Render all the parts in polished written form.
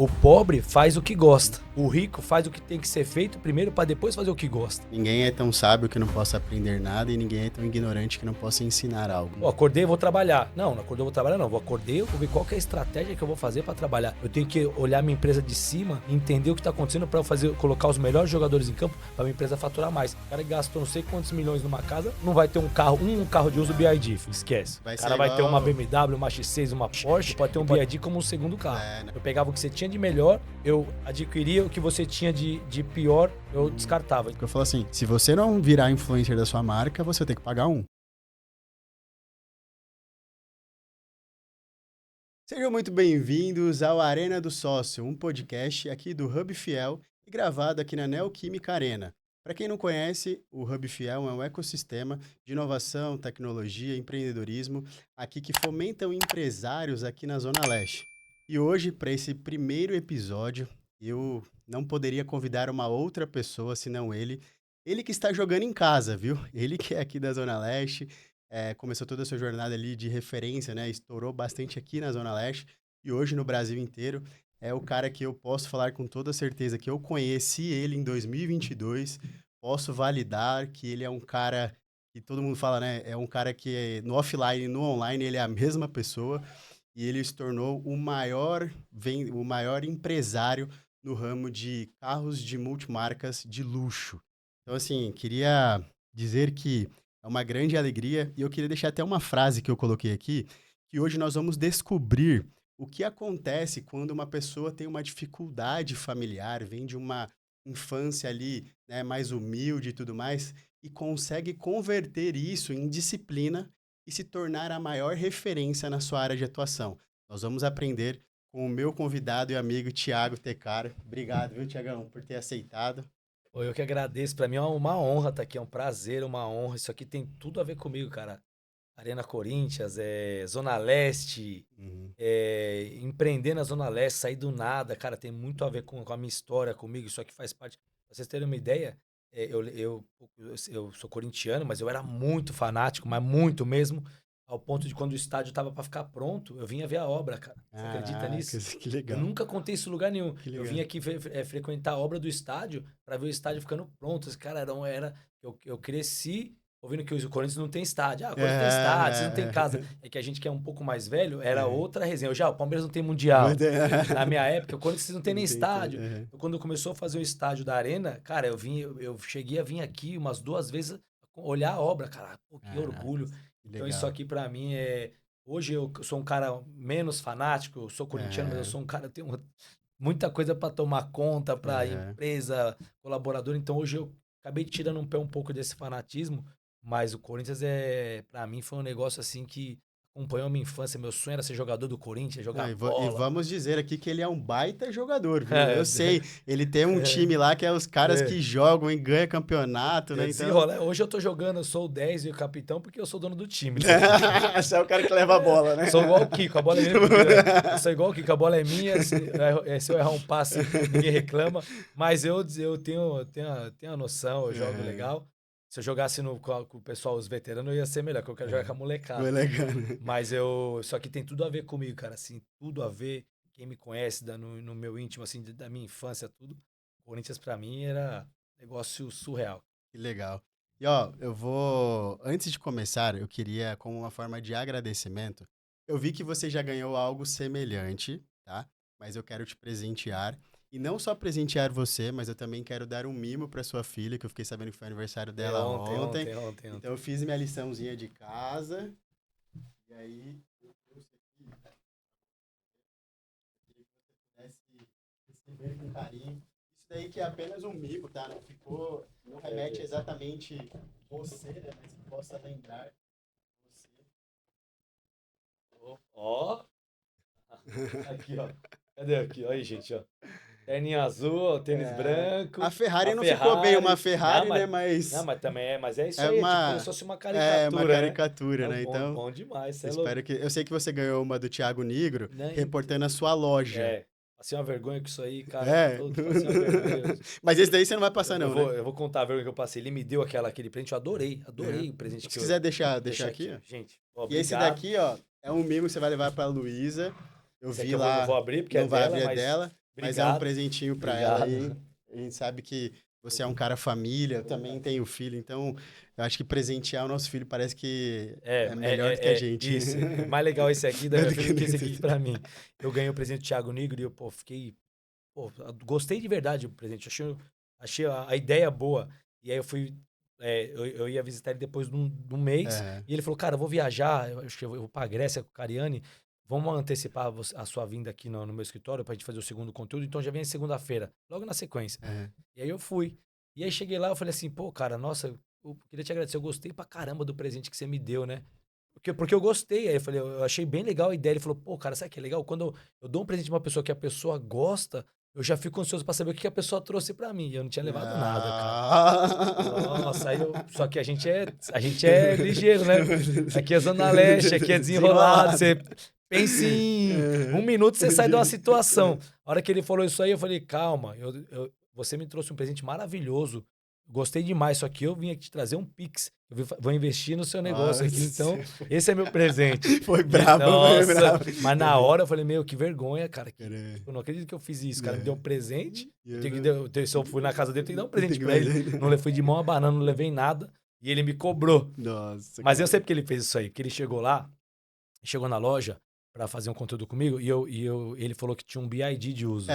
O pobre faz o que gosta. O rico faz o que tem que ser feito primeiro para depois fazer o que gosta. Ninguém é tão sábio que não possa aprender nada e ninguém é tão ignorante que não possa ensinar algo. Pô, acordei, vou trabalhar. Não acordei, vou trabalhar não. Acordei, vou ver qual que é a estratégia que eu vou fazer para trabalhar. Eu tenho que olhar minha empresa de cima e entender o que tá acontecendo para colocar os melhores jogadores em campo para minha empresa faturar mais. O cara que gastou não sei quantos milhões numa casa, não vai ter um carro de uso BYD, esquece. O cara vai ter uma BMW, uma X6, uma Porsche, pode ter um BYD como um segundo carro. Eu pegava o que você tinha de melhor, eu adquiria o que você tinha de pior, eu descartava. Eu falo assim, se você não virar influencer da sua marca, você vai ter que pagar um. Sejam muito bem-vindos ao Arena do Sócio, um podcast aqui do Hub Fiel e gravado aqui na Neoquímica Arena. Para quem não conhece, o Hub Fiel é um ecossistema de inovação, tecnologia, empreendedorismo, aqui que fomentam empresários aqui na Zona Leste. E hoje, para esse primeiro episódio, eu não poderia convidar uma outra pessoa senão ele. Ele que está jogando em casa, viu? Ele que é aqui da Zona Leste, começou toda a sua jornada ali de referência, né? Estourou bastante aqui na Zona Leste e hoje no Brasil inteiro. É o cara que eu posso falar com toda certeza que eu conheci ele em 2022. Posso validar que ele é um cara que todo mundo fala, né? É um cara que no offline e no online ele é a mesma pessoa. E ele se tornou o maior empresário no ramo de carros de multimarcas de luxo. Então, assim, queria dizer que é uma grande alegria e eu queria deixar até uma frase que eu coloquei aqui, que hoje nós vamos descobrir o que acontece quando uma pessoa tem uma dificuldade familiar, vem de uma infância ali, né, mais humilde e tudo mais, e consegue converter isso em disciplina e se tornar a maior referência na sua área de atuação. Nós vamos aprender com o meu convidado e amigo Thiago Tecar. Obrigado, viu, Thiagão, por ter aceitado. Eu que agradeço, pra mim é uma honra estar aqui, é um prazer, uma honra. Isso aqui tem tudo a ver comigo, cara. Arena Corinthians, Zona Leste, empreender na Zona Leste, sair do nada, cara, tem muito a ver com a minha história, comigo. Isso aqui faz parte. Pra vocês terem uma ideia, eu sou corintiano, mas eu era muito fanático, mas muito mesmo, ao ponto de quando o estádio tava para ficar pronto, eu vinha ver a obra, cara. Você acredita nisso? Que legal. Eu nunca contei isso em lugar nenhum. Que Eu legal. vim aqui frequentar a obra do estádio para ver o estádio ficando pronto. Esse cara eu cresci ouvindo que o Corinthians não tem estádio. Ah, o Corinthians tem estádio, vocês não tem casa. É que a gente que é um pouco mais velho, era outra resenha. Já, o Palmeiras não tem mundial. Na minha época, o Corinthians não tem nem estádio. Então, quando começou a fazer o estádio da Arena, cara, eu cheguei a vir aqui umas 2 vezes olhar a obra, cara. Pô, que orgulho. Então, isso aqui pra mim é... Hoje eu sou um cara menos fanático, eu sou corintiano, mas eu sou um cara que tem muita coisa para tomar conta, para empresa, colaborador. Então hoje eu acabei tirando um pouco desse fanatismo, mas o Corinthians para mim foi um negócio assim que acompanhou a minha infância. Meu sonho era ser jogador do Corinthians, jogar bola. E vamos dizer aqui que ele é um baita jogador, viu? Eu sei, ele tem um time lá que é os caras que jogam e ganham campeonato, né? Então... Hoje eu tô jogando, eu sou o 10 e o capitão porque eu sou dono do time. Você é o cara que leva a bola, né? Sou igual o Kiko, a bola é minha. Eu sou igual o Kiko, a bola é minha. Se eu errar um passe, ninguém reclama. Mas eu tenho a noção, eu jogo legal. Se eu jogasse com o pessoal, os veteranos, eu ia ser melhor, porque eu quero jogar com a molecada. Mas isso aqui tem tudo a ver comigo, cara, assim, tudo a ver. Quem me conhece no meu íntimo, assim, da minha infância, tudo. Corinthians pra mim era negócio surreal. Que legal. E antes de começar, eu queria, como uma forma de agradecimento, eu vi que você já ganhou algo semelhante, tá? Mas eu quero te presentear. E não só presentear você, mas eu também quero dar um mimo para sua filha, que eu fiquei sabendo que foi aniversário dela ontem. Então eu fiz minha liçãozinha de casa. E aí, eu trouxe aqui. Eu queria que você pudesse receber com carinho. Isso daí que é apenas um mimo, tá? Não remete exatamente você, né? Mas que possa lembrar você. Ó. Aqui, ó. Cadê aqui? Olha aí, gente, ó. Terninho azul, tênis branco. A Ferrari não ficou bem uma Ferrari, né? Mas também mas é isso aí, tipo, como se fosse uma caricatura. É uma caricatura, né? Bom, Então, bom demais, eu sei que você ganhou uma do Thiago Nigro, né? reportando a sua loja. Passei uma vergonha com isso aí, cara. Passei uma vergonha. Mas esse daí você não vai passar, não, né? Eu vou contar a vergonha que eu passei. Ele me deu aquele presente, eu adorei o presente Se quiser deixar aqui, ó. Gente, e esse daqui, ó, é um mimo que você vai levar pra Luísa. Eu vi lá. Eu vou abrir, porque não vai abrir dela. Mas é um Obrigado. presentinho pra ela aí. A gente sabe que você é um cara família, eu também tenho filho, então eu acho que presentear o nosso filho parece que é melhor do que a gente. Isso. É mais legal esse aqui da Melhor minha do filha que do que esse esse. aqui pra mim. Eu ganhei o presente do Thiago Nigro e eu, pô, gostei de verdade do presente. Achei a ideia boa. E aí eu fui, eu ia visitar ele depois de um mês. É, E ele falou, cara, eu vou viajar, eu acho que eu vou pra Grécia com o Cariani. Vamos antecipar a sua vinda aqui no meu escritório pra gente fazer o segundo conteúdo. Então já vem segunda-feira, logo na sequência. é. E aí eu fui. E aí cheguei lá, eu falei assim, pô, cara, nossa, eu queria te agradecer. Eu gostei pra caramba do presente que você me deu, né? Porque eu gostei. Aí eu falei, eu achei bem legal a ideia. Ele falou, pô, cara, sabe que é legal? Quando eu dou um presente pra uma pessoa que a pessoa gosta, eu já fico ansioso pra saber o que a pessoa trouxe pra mim. E eu não tinha levado nada, cara. Nossa, só que a gente é ligeiro, né? Aqui é Zona Leste, aqui é desenrolado. Você pensa em um minuto, você sai de uma situação. A hora que ele falou isso aí, eu falei, calma, você me trouxe um presente maravilhoso. Gostei demais, só que eu vim aqui te trazer um Pix. Vou investir no seu negócio aqui, então esse é meu presente. Foi brabo, foi Nossa, brabo. mas na hora eu falei, meu, que vergonha, cara. Cara, Eu não acredito que eu fiz isso. O cara me deu um presente. eu Se eu fui na casa dele, eu tenho que dar um presente que pra ele. presente. Não fui de mão a banana, não levei nada. E ele me cobrou. Nossa, Mas eu cara. sei porque ele fez isso aí. Porque ele chegou lá, chegou na loja pra fazer um conteúdo comigo ele falou que tinha um BID de uso.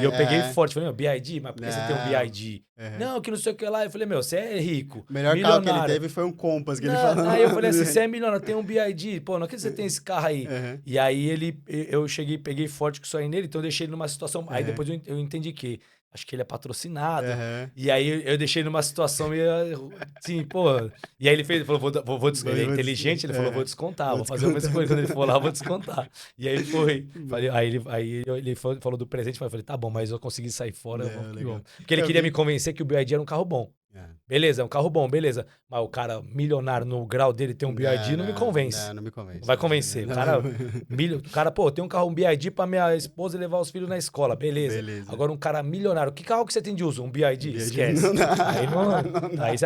E eu peguei forte. Falei, meu, BID? Mas por que você tem um BID? Não, que não sei o que lá. Eu falei, meu, você é rico, O melhor carro que ele teve foi um Compass, que ele falou. Aí eu falei assim, você é milionário, tem um BID. Pô, não acredito que você tem esse carro aí. Uhum. E aí eu cheguei, peguei forte com isso aí nele, então eu deixei ele numa situação... Aí depois eu entendi que acho que ele é patrocinado. Uhum. E aí eu deixei ele numa situação meio assim, pô... E aí ele falou, ele é inteligente, ele falou, vou descontar, vou fazer uma escolha. Quando ele for lá, eu vou descontar. E aí foi. Aí ele falou do presente, mas eu falei, tá bom, mas eu consegui sair fora. Legal. Porque ele queria me convencer que o BID era um carro bom. Beleza, é um carro bom, beleza. Mas o cara milionário no grau dele tem um BID não me convence. Não me convence. Não vai convencer. O cara, pô, tem um carro, um BID pra minha esposa levar os filhos na escola. Beleza. Agora um cara milionário. Que carro que você tem de uso? Um BID? Esquece. Não dá.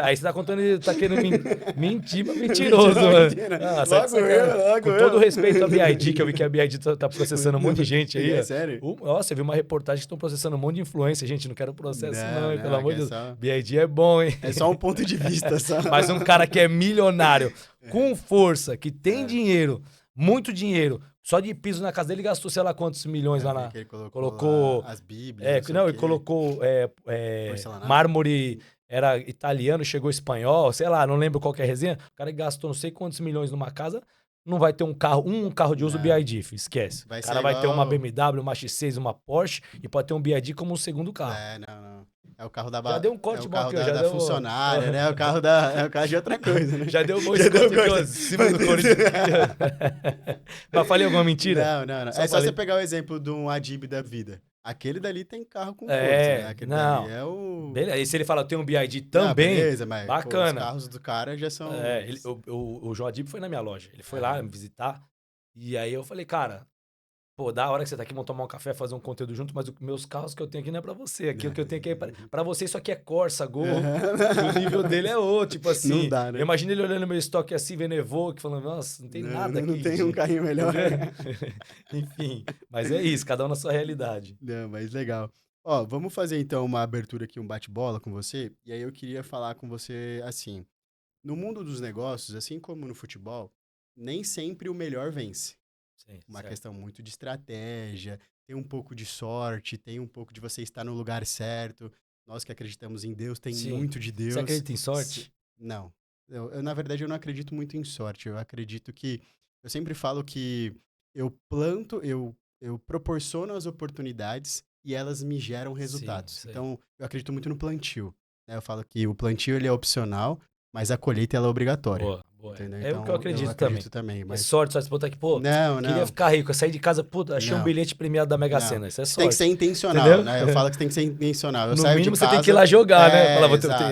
Aí você tá contando, tá querendo mentir, mas mentiroso, mano. Com todo respeito a BID, que eu vi que a BID tá processando um monte de gente aí. É sério? Nossa, eu vi uma reportagem que estão processando um monte de influência. Gente, não quero processo não, pelo amor de Deus. Só... BID é bom, hein? É só um ponto de vista, só. Mas um cara que é milionário, com força, que tem dinheiro, muito dinheiro, só de piso na casa dele gastou sei lá quantos milhões lá na... Ele colocou lá as bíblias. ele colocou mármore, era italiano, chegou espanhol, sei lá, não lembro qual que é a resenha. O cara gastou não sei quantos milhões numa casa, não vai ter um carro de uso BID, esquece. O cara vai ter uma BMW, uma X6, uma Porsche e pode ter um BID como um segundo carro. Não. É o carro da Já deu um corte bom aqui, já deu funcionária, né? É o carro de outra coisa, né? Já deu um bom corte aqui, em cima do Corinthians. Mas falei alguma mentira? Não. É só você pegar o exemplo de um Adib da vida. Aquele dali tem carro com força, né? Aquele não. dali é o... Beleza, e se ele fala tem um BID também, beleza, mas bacana. Pô, os carros do cara já são... O João Adib foi na minha loja. Ele foi lá me visitar. E aí eu falei, cara, pô, da hora que você tá aqui, vamos tomar um café, fazer um conteúdo junto, mas os meus carros que eu tenho aqui não é pra você. Aqui o que eu tenho aqui é pra você, isso aqui é Corsa, Gol. O nível dele é outro, tipo assim. Não dá, né? Imagina ele olhando meu estoque assim, vendo Evoque, falando, nossa, não tem nada aqui. Não tem um carrinho melhor. Enfim, mas é isso, cada um na sua realidade. Não, mas legal. Ó, vamos fazer então uma abertura aqui, um bate-bola com você. E aí eu queria falar com você assim, no mundo dos negócios, assim como no futebol, nem sempre o melhor vence. Sim, uma questão muito de estratégia, tem um pouco de sorte, tem um pouco de você estar no lugar certo. Nós que acreditamos em Deus, tem muito de Deus. Você acredita em sorte? Não. Na verdade, eu não acredito muito em sorte. Eu acredito que... Eu sempre falo que eu planto, eu proporciono as oportunidades e elas me geram resultados. Sim. Então, eu acredito muito no plantio. Né? Eu falo que o plantio ele é opcional, mas a colheita ela é obrigatória. Boa. Entendeu? É então, o que eu acredito também. Mas... É sorte, só se botar aqui, pô, queria ficar rico, eu saí de casa, puta, achei um bilhete premiado da Mega Sena, isso é sorte. Tem que ser intencional, né? Eu falo que tem que ser intencional. Eu saio de casa... você tem que ir lá jogar, né?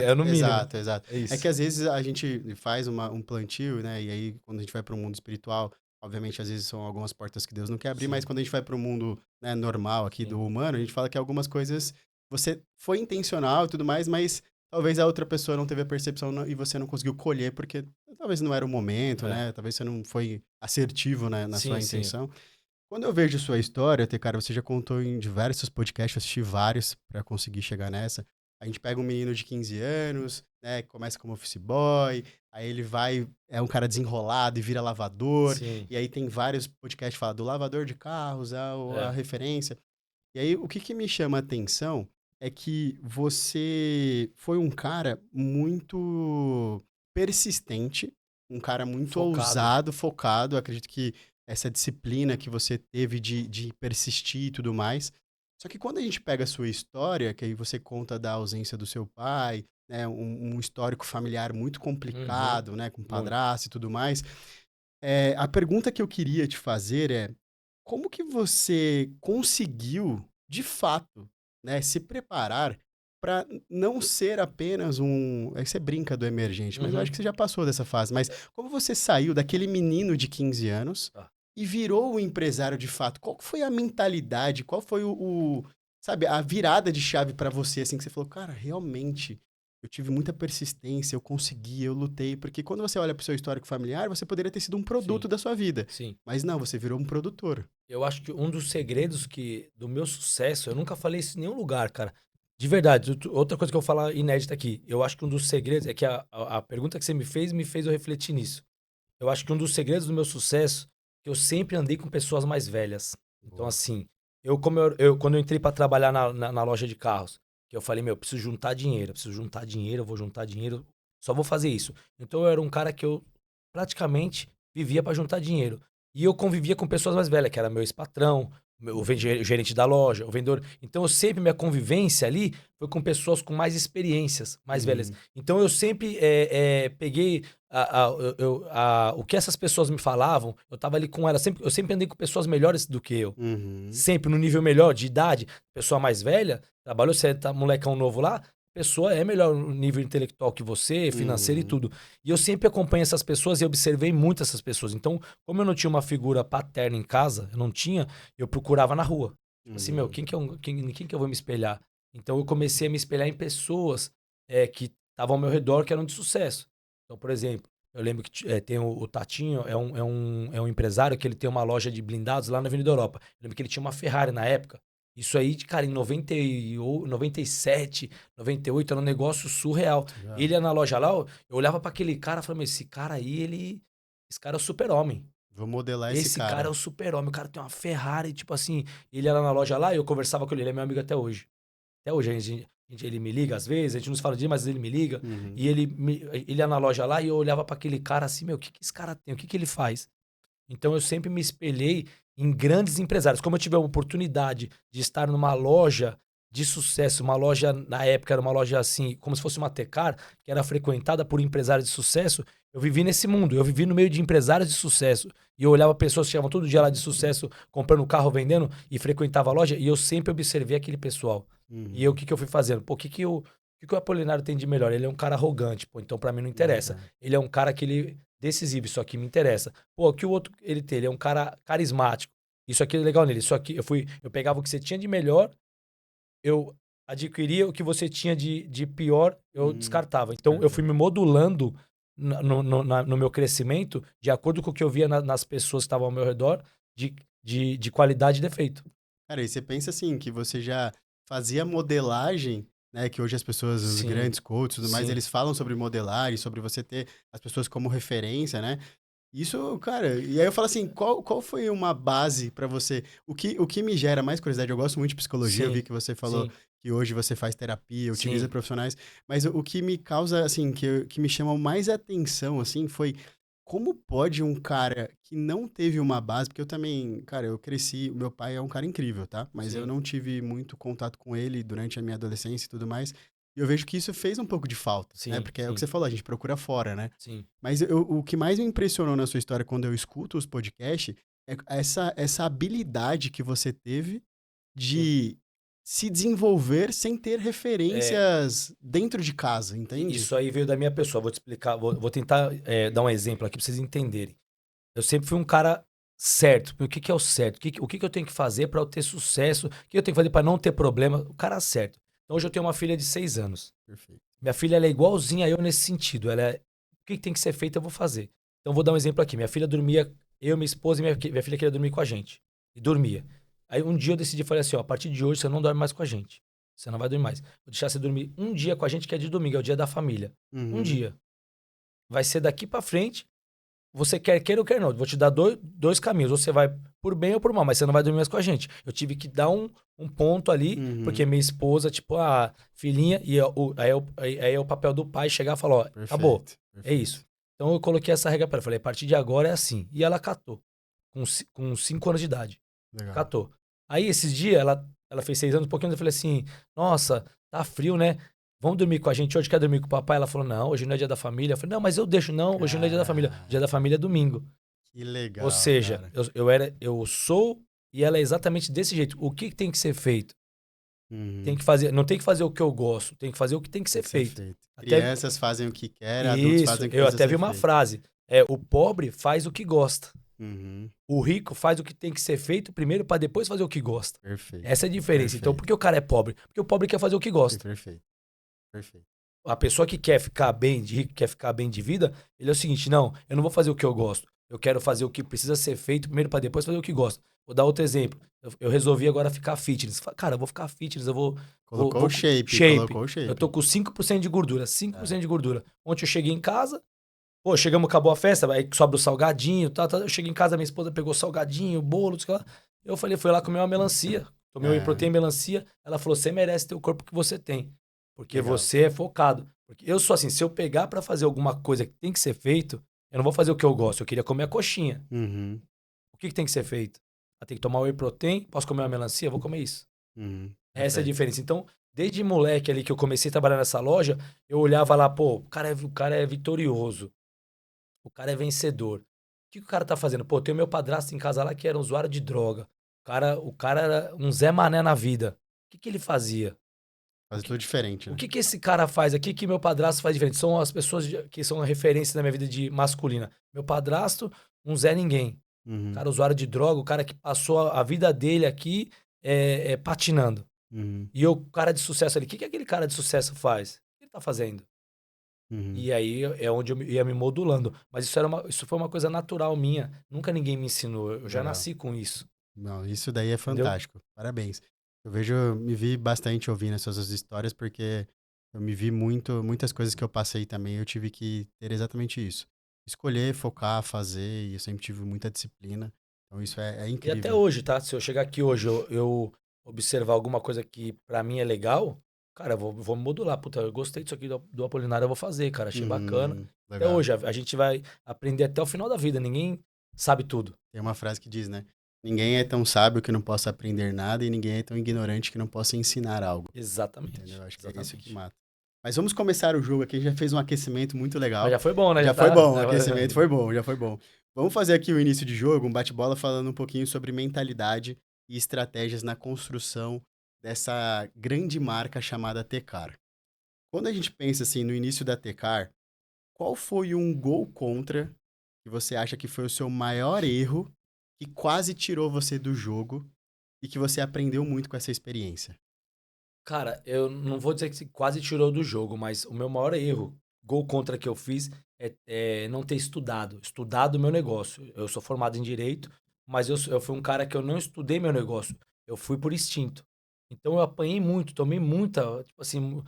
É no mínimo. Exato. É que às vezes a gente faz um plantio, né? E aí, quando a gente vai para o mundo espiritual, obviamente, às vezes são algumas portas que Deus não quer abrir, mas quando a gente vai para o mundo, né, normal aqui do humano, a gente fala que algumas coisas você foi intencional e tudo mais, mas talvez a outra pessoa não teve a percepção e você não conseguiu colher porque talvez não era o momento, né? Talvez você não foi assertivo, né, na sua intenção. Quando eu vejo sua história, cara, você já contou em diversos podcasts, eu assisti vários para conseguir chegar nessa. A gente pega um menino de 15 anos, né, que começa como office boy, aí ele vai, é um cara desenrolado e vira lavador, Sim, e aí tem vários podcasts que falam do lavador de carros, a é. referência. E aí o que que me chama a atenção é que você foi um cara muito persistente, um cara muito Focado. ousado, focado. Eu acredito que essa disciplina que você teve de persistir e tudo mais. Só que quando a gente pega a sua história, que aí você conta da ausência do seu pai, né, um histórico familiar muito Uhum, complicado, né, com muito. padrasto e tudo mais, a pergunta que eu queria te fazer é: como que você conseguiu, de fato, né, se preparar para não ser apenas um. Aí você brinca do emergente, mas eu acho que Uhum. você já passou dessa fase. Mas como você saiu daquele menino de 15 anos Tá. e virou o empresário de fato? Qual que foi a mentalidade? Qual foi sabe, a virada de chave para você, assim, que você falou, cara, realmente. Eu tive muita persistência, eu consegui, eu lutei, porque quando você olha para o seu histórico familiar, você poderia ter sido um produto Sim, da sua vida. sim. Mas não, você virou um produtor. Eu acho que um dos segredos do meu sucesso, eu nunca falei isso em nenhum lugar, cara. De verdade, outra coisa que eu vou falar inédita aqui. Eu acho que um dos segredos é que a pergunta que você me fez eu refletir nisso. Eu acho que um dos segredos do meu sucesso é que eu sempre andei com pessoas mais velhas. Então, Boa. assim, quando eu entrei para trabalhar na loja de carros, que eu falei, meu, eu preciso juntar dinheiro, eu preciso juntar dinheiro, eu vou juntar dinheiro, só vou fazer isso. Então, eu era um cara que eu praticamente vivia para juntar dinheiro. E eu convivia com pessoas mais velhas, que era meu ex-patrão, o gerente da loja, o vendedor. Então, eu sempre, minha convivência ali foi com pessoas com mais experiências, mais velhas. Uhum, Então, eu sempre peguei o que essas pessoas me falavam, eu tava ali com elas. Eu sempre andei com pessoas melhores do que eu. uhum, Sempre no nível melhor de idade. Pessoa mais velha, trabalhou, você tá molecão novo lá, pessoa é melhor no nível intelectual que você, financeiro e uhum, tudo. E eu sempre acompanhei essas pessoas e observei muito essas pessoas. Então, como eu não tinha uma figura paterna em casa, eu não tinha, eu procurava na rua. Tipo assim, meu, uhum, quem que eu vou me espelhar? Então, eu comecei a me espelhar em pessoas que estavam ao meu redor, que eram de sucesso. Então, por exemplo, eu lembro que tem o Tatinho, é um empresário que ele tem uma loja de blindados lá na Avenida Europa. Eu lembro que ele tinha uma Ferrari na época. Isso aí, cara, em 97, 98, era um negócio surreal. legal. Ele ia na loja lá, eu olhava pra aquele cara e falava, esse cara aí, esse cara é o super-homem. Vou modelar esse Esse cara é cara. o super-homem. O cara tem uma Ferrari, tipo assim. Ele ia lá na loja lá e eu conversava com ele. Ele é meu amigo até hoje. Até hoje, ele me liga às vezes, a gente não se fala dia, mas ele me liga. Uhum, E ele ia na loja lá e eu olhava pra aquele cara assim, meu, o que esse cara tem? O que ele faz? Então eu sempre me espelhei em grandes empresários. Como eu tive a oportunidade de estar numa loja de sucesso, uma loja, na época era uma loja assim, como se fosse uma Tecar, que era frequentada por empresários de sucesso, eu vivi nesse mundo, eu vivi no meio de empresários de sucesso. E eu olhava pessoas que chegavam todo dia lá de sucesso, comprando carro, vendendo, e frequentava a loja, e eu sempre observei aquele pessoal. E eu, o uhum. que que eu fui fazendo? Pô, o que que o Apolinário tem de melhor? Ele é um cara arrogante, pô, então pra mim não interessa. Legal. Ele é um cara que ele decisivo, isso aqui me interessa. Pô, o que o outro ele tem? Ele é um cara carismático. Isso aqui é legal nele. Isso aqui eu pegava o que você tinha de melhor, eu adquiria o que você tinha de pior, eu descartava. Então eu fui Descartar. me modulando no meu crescimento de acordo com o que eu via nas pessoas que estavam ao meu redor de qualidade e defeito. Cara, e você pensa assim, que você já fazia modelagem, né? Que hoje as pessoas, os Sim, grandes coaches e tudo mais, sim, eles falam sobre modelagem, sobre você ter as pessoas como referência, né? Isso, cara, e aí eu falo assim, qual foi uma base pra você? O que me gera mais curiosidade, eu gosto muito de psicologia, eu vi sim, que você falou sim, que hoje você faz terapia, utiliza sim. profissionais, mas o que me causa, assim, que me chama mais atenção, assim, foi como pode um cara que não teve uma base, porque eu também, cara, eu cresci, o meu pai é um cara incrível, tá? Mas eu Sim, não tive muito contato com ele durante a minha adolescência e tudo mais, e eu vejo que isso fez um pouco de falta, né? sim, Porque é o que sim, você falou, a gente procura fora, né? sim. Mas o que mais me impressionou na sua história quando eu escuto os podcasts é essa habilidade que você teve Sim. de se desenvolver sem ter É, referências dentro de casa, entende? isso aí veio da minha pessoa. Vou te explicar, vou tentar dar um exemplo aqui pra vocês entenderem. Eu sempre fui um cara certo. O que que é o certo? O que que eu tenho que fazer pra eu ter sucesso? O que eu tenho que fazer pra não ter problema? O cara certo. Então hoje eu tenho uma filha de 6 anos. Perfeito. Minha filha ela é igualzinha a eu nesse sentido. O que que tem que ser feito eu vou fazer. Então vou dar um exemplo aqui. Minha filha dormia, eu, minha esposa e minha filha queria dormir com a gente. e dormia. Aí um dia eu decidi, falei assim, ó, a partir de hoje você não dorme mais com a gente. Você não vai dormir mais. Vou deixar você dormir um dia com a gente, que é de domingo, é o dia da família. Um Uhum. dia. Vai ser daqui pra frente, você quer queira ou quer não. Vou te dar dois caminhos. Ou você vai por bem ou por mal, mas você não vai dormir mais com a gente. Eu tive que dar um ponto ali, porque Uhum. minha esposa, tipo, a filhinha, e aí é o papel do pai chegar e falar, ó, acabou. Perfeito, É isso. perfeito. Então eu coloquei essa regra pra ela. Falei, a partir de agora é assim. E ela catou. Com 5 anos de idade. Legal. Catou. Aí esses dias, ela fez 6 anos, um pouquinho, eu falei assim, nossa, tá frio, né? Vamos dormir com a gente hoje, quer dormir com o papai? Ela falou, não, hoje não é dia da família. Eu falei, não, mas eu deixo, não, hoje não é dia da família. Dia da Cara, família é domingo. que Ou legal, seja, cara. eu sou e ela é exatamente desse jeito. O que tem que ser feito? Tem Uhum. que fazer, não tem que fazer o que eu gosto, tem que fazer o que tem que Tem ser que ser feito. feito. Até Crianças fazem o que querem, adultos isso, fazem o que eu precisa até vi ser uma feito. frase, o pobre faz o que gosta. Uhum. O rico faz o que tem que ser feito primeiro para depois fazer o que gosta. Perfeito, Essa é a diferença. Então, por perfeito. que o cara é pobre? Porque o pobre quer fazer o que gosta. Perfeito, perfeito. A pessoa que quer ficar bem de rico, quer ficar bem de vida, ele é o seguinte, não, eu não vou fazer o que eu gosto. Eu quero fazer o que precisa ser feito primeiro para depois fazer o que gosto. Vou dar outro exemplo. Eu resolvi agora ficar fitness. Cara, eu vou ficar fitness, Colocou o shape, shape. colocou o Eu tô shape. com 5% de gordura, cinco por É, cento de gordura. Ontem eu cheguei em casa, pô, chegamos, acabou a festa, aí sobra o salgadinho, tá. Eu cheguei em casa, minha esposa pegou salgadinho, bolo, sei lá. Eu falei, fui lá comer uma melancia. Tomei whey é, protein, melancia. Ela falou, você merece ter o corpo que você tem. Porque legal. você é focado. Porque eu sou assim, se eu pegar pra fazer alguma coisa que tem que ser feito, eu não vou fazer o que eu gosto. Eu queria comer a coxinha. Uhum, O que tem que ser feito? Eu tenho que tomar whey protein, posso comer uma melancia? Eu vou comer isso. uhum, Essa é a perfeito. diferença. Então, desde moleque ali que eu comecei a trabalhar nessa loja, eu olhava lá, pô, o cara é vitorioso. O cara é vencedor. O que o cara tá fazendo? Pô, tem o meu padrasto em casa lá que era um usuário de droga. O cara era um Zé Mané na vida. O que ele fazia? O Faz que, tudo diferente, o né? que que esse cara faz aqui que meu padrasto faz diferente? São as pessoas que são referências na minha vida de masculina. Meu padrasto, um Zé Ninguém. O Uhum, cara usuário de droga, o cara que passou a vida dele aqui patinando. uhum, E o cara de sucesso ali, o que que aquele cara de sucesso faz? O que ele tá fazendo? uhum. E aí é onde eu ia me modulando. Mas isso foi uma coisa natural minha. Nunca ninguém me ensinou. Eu já Legal. nasci com isso. Não, isso daí é Entendeu? fantástico. Parabéns. Me vi bastante ouvindo essas suas histórias, porque eu me vi muitas coisas que eu passei também, eu tive que ter exatamente isso. Escolher, focar, fazer, e eu sempre tive muita disciplina. Então isso é E até incrível. hoje, tá? Se eu chegar aqui hoje, eu observar alguma coisa que pra mim é legal, cara, eu vou me modular. Puta, eu gostei disso aqui do Apolinário, eu vou fazer, cara. Achei bacana. Até Legal. hoje, a gente vai aprender até o final da vida. Ninguém sabe tudo. Tem uma frase que diz, né? Ninguém é tão sábio que não possa aprender nada e ninguém é tão ignorante que não possa ensinar algo. Entendeu? Exatamente. Acho que é isso que Exatamente. mata. Mas vamos começar o jogo aqui. A gente já fez um aquecimento muito Mas legal. já foi bom, né? Já Já foi tá. bom, o aquecimento foi bom, já foi bom. Vamos fazer aqui o início de jogo, um bate-bola falando um pouquinho sobre mentalidade e estratégias na construção dessa grande marca chamada Tecar. Quando a gente pensa assim no início da Tecar, qual foi um gol contra que você acha que foi o seu maior erro, que quase tirou você do jogo e que você aprendeu muito com essa experiência? Cara, eu não vou dizer que se quase tirou do jogo, mas o meu maior erro, gol contra que eu fiz, é não ter estudado o meu negócio. Eu sou formado em direito, mas eu fui um cara que eu não estudei meu negócio. Eu fui por instinto. Então eu apanhei muito, tomei muita, tipo assim,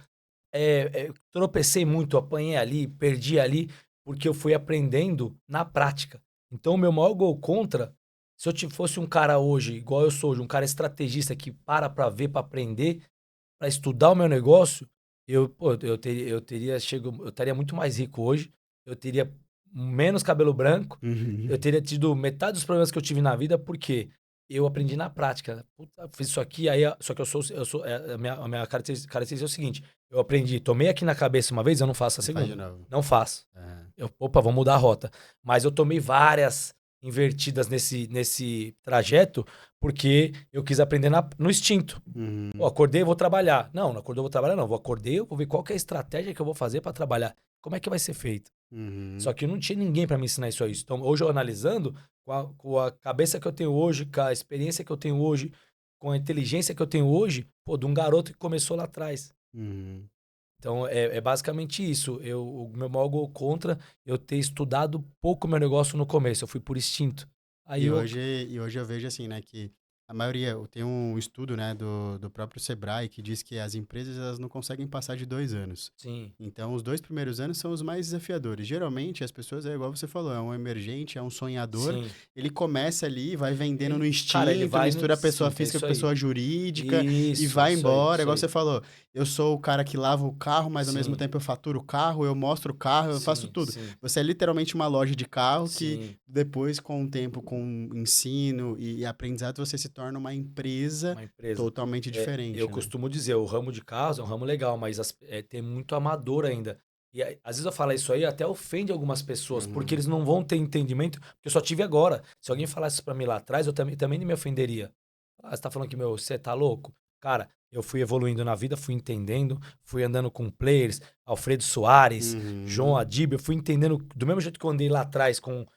tropecei muito, apanhei ali, perdi ali, porque eu fui aprendendo na prática. Então o meu maior gol contra, se eu fosse um cara hoje, igual eu sou hoje, um cara estrategista que para pra ver, pra aprender, para estudar o meu negócio, eu estaria muito mais rico hoje, eu teria menos cabelo branco, eu Uhum. teria tido metade dos problemas que eu tive na vida, porque eu aprendi na prática. Puta, fiz isso aqui, aí, só que a minha característica é o seguinte, eu aprendi, tomei aqui na cabeça uma vez, eu não faço a Não faz de segunda. novo. Não faço. Aham. Opa, vamos mudar a rota. Mas eu tomei várias invertidas nesse trajeto, porque eu quis aprender no instinto. Pô, Uhum. acordei, vou trabalhar. Não acordei, eu vou trabalhar, não. Acordei, eu vou ver qual que é a estratégia que eu vou fazer para trabalhar. Como é que vai ser feito? Só Uhum. que não tinha ninguém para me ensinar isso aí. Então, hoje eu analisando, com a cabeça que eu tenho hoje, com a experiência que eu tenho hoje, com a inteligência que eu tenho hoje, pô, de um garoto que começou lá atrás. Uhum. Então, é basicamente isso. O meu maior gol contra eu ter estudado pouco meu negócio no começo. Eu fui por instinto. Aí E hoje eu vejo assim, né, que a maioria, tem um estudo, né, do próprio Sebrae que diz que as empresas elas não conseguem passar de 2 anos. Sim, Então, os 2 primeiros anos são os mais desafiadores. Geralmente, as pessoas, é igual você falou, é um emergente, é um sonhador. sim. Ele começa ali, vai vendendo no Cara, ele instinto, vai mistura a pessoa sim, é física com isso a aí. pessoa jurídica e vai Isso aí, embora. isso Igual aí. você falou, eu sou o cara que lava o carro, mas ao mesmo Sim, tempo eu faturo o carro, eu mostro o carro, eu faço sim, tudo. sim, Você é literalmente uma loja de carro que sim. depois, com o tempo, com ensino e aprendizado, você se torna uma empresa Uma empresa. totalmente Eu diferente, né? costumo dizer, o ramo de carros é um ramo legal, mas tem muito amador ainda. E às vezes eu falo isso aí até ofende algumas pessoas, porque Uhum. eles não vão ter entendimento, porque eu só tive agora. Se alguém falasse isso pra mim lá atrás, eu também me ofenderia. Ah, você tá falando que, meu, você tá louco? Cara, eu fui evoluindo na vida, fui entendendo, fui andando com players, Alfredo Soares, João Uhum. Adib, eu fui entendendo do mesmo jeito que eu andei lá atrás com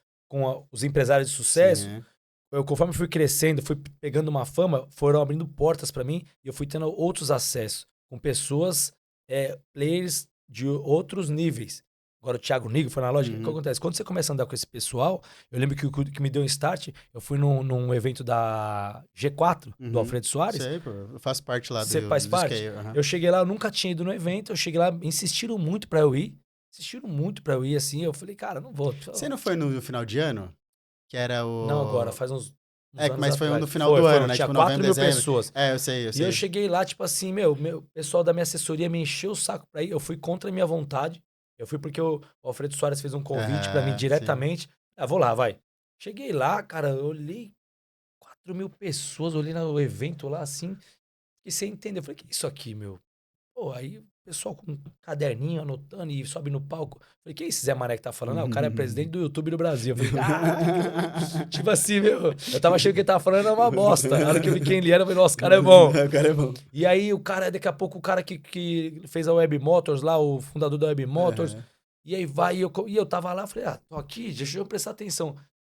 os empresários de Sim, sucesso. é. Eu, conforme fui crescendo, fui pegando uma fama, foram abrindo portas pra mim e eu fui tendo outros acessos com pessoas, players de outros níveis. Agora, o Thiago Nigro foi na loja. O que Uhum. acontece? Quando você começa a andar com esse pessoal, eu lembro que o que me deu um start, eu fui num evento da G4, do Uhum. Alfredo Soares. Sei, pô. Eu faço parte lá Você faz do parte? Scale. Aham. Eu cheguei lá, eu nunca tinha ido no evento. Eu cheguei lá, insistiram muito pra eu ir. Insistiram muito pra eu ir, assim. Eu falei, cara, não vou. Você não foi no final de ano? Que era Não agora, o. faz uns É, anos mas foi um atrás. do final do ano, Foram, né? tinha Tipo, 4 novembro, mil dezembro. pessoas. É, eu sei, eu E eu sei. cheguei lá, tipo assim, meu, o pessoal da minha assessoria me encheu o saco pra ir. Eu fui contra a minha vontade. Eu fui porque o Alfredo Soares fez um convite pra mim Aham, sim. diretamente. Ah, vou lá, vai. Cheguei lá, cara, eu olhei 4 mil pessoas, olhei no evento lá, assim, e sem entender. Eu falei, que é isso aqui, meu? Pô, aí o pessoal com um caderninho anotando e sobe no palco. Falei, quem é esse Zé Mané que tá falando? Ah, o cara é presidente do YouTube do Brasil. Eu falei, caraca, tipo assim, meu, eu tava achando que ele tava falando era uma bosta. Na hora que eu vi quem ele era, eu falei, nossa, o cara é bom. O cara é bom. E aí o cara, daqui a pouco, o cara que fez a Web Motors lá, o fundador da Web Motors, Aham. e aí vai, e eu tava lá, falei, ah, tô aqui, deixa eu prestar atenção.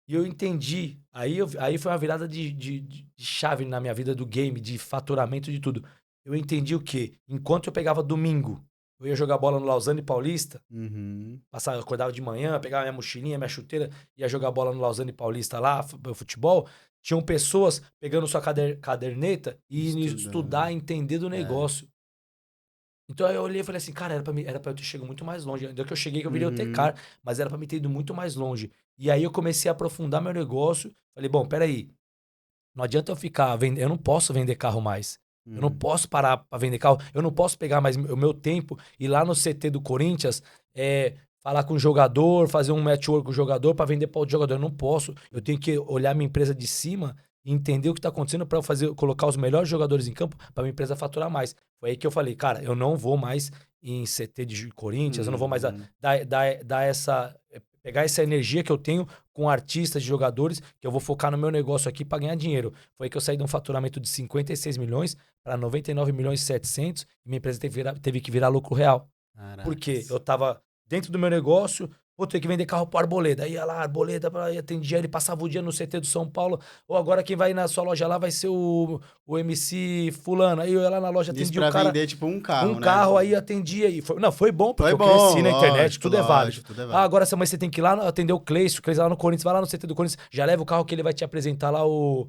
E eu entendi. Aí foi uma virada de chave na minha vida do game, de faturamento, de tudo. Eu entendi o quê? Enquanto eu pegava domingo, eu ia jogar bola no Lausanne Paulista, Uhum. passava, acordava de manhã, pegava minha mochilinha, minha chuteira, ia jogar bola no Lausanne Paulista lá, futebol. Tinham pessoas pegando sua caderneta e indo Estudando. estudar, entender do É. negócio. Então aí eu olhei e falei assim, cara, era pra eu ter chegado muito mais longe. Ainda que eu cheguei que eu virei o Uhum. Tecar, mas era pra mim ter ido muito mais longe. E aí eu comecei a aprofundar meu negócio. Falei, bom, peraí, não adianta eu ficar vendendo, eu não posso vender carro mais. Eu não Uhum. posso parar pra vender carro. Eu não posso pegar mais o meu tempo e ir lá no CT do Corinthians, falar com o jogador, fazer um network com o jogador pra vender para outro jogador. Eu não posso. Eu tenho que olhar minha empresa de cima e entender o que tá acontecendo pra eu colocar os melhores jogadores em campo pra minha empresa faturar mais. Foi aí que eu falei, cara, eu não vou mais em CT de Corinthians, eu não vou mais Uhum. dar pegar essa energia que eu tenho com artistas, de jogadores, que eu vou focar no meu negócio aqui para ganhar dinheiro. Foi aí que eu saí de um faturamento de 56 milhões para 99 milhões e 700 e minha empresa teve que virar lucro real. Por quê? Caracas. Eu tava dentro do meu negócio, vou ter que vender carro pro Arboleda. Aí ia lá, Arboleda, atendia ele, passava o dia no CT do São Paulo. Ou agora quem vai na sua loja lá vai ser o MC fulano. Aí eu ia lá na loja, Isso atendia o pra cara, vender, tipo, um um carro, né? carro, aí atendia. Não, foi bom, porque Foi eu cresci bom, na internet, lógico, tudo é válido. lógico, tudo é Ah, válido. agora essa mãe você tem que ir lá atender o Cleiton lá no Corinthians, vai lá no CT do Corinthians, já leva o carro que ele vai te apresentar lá, o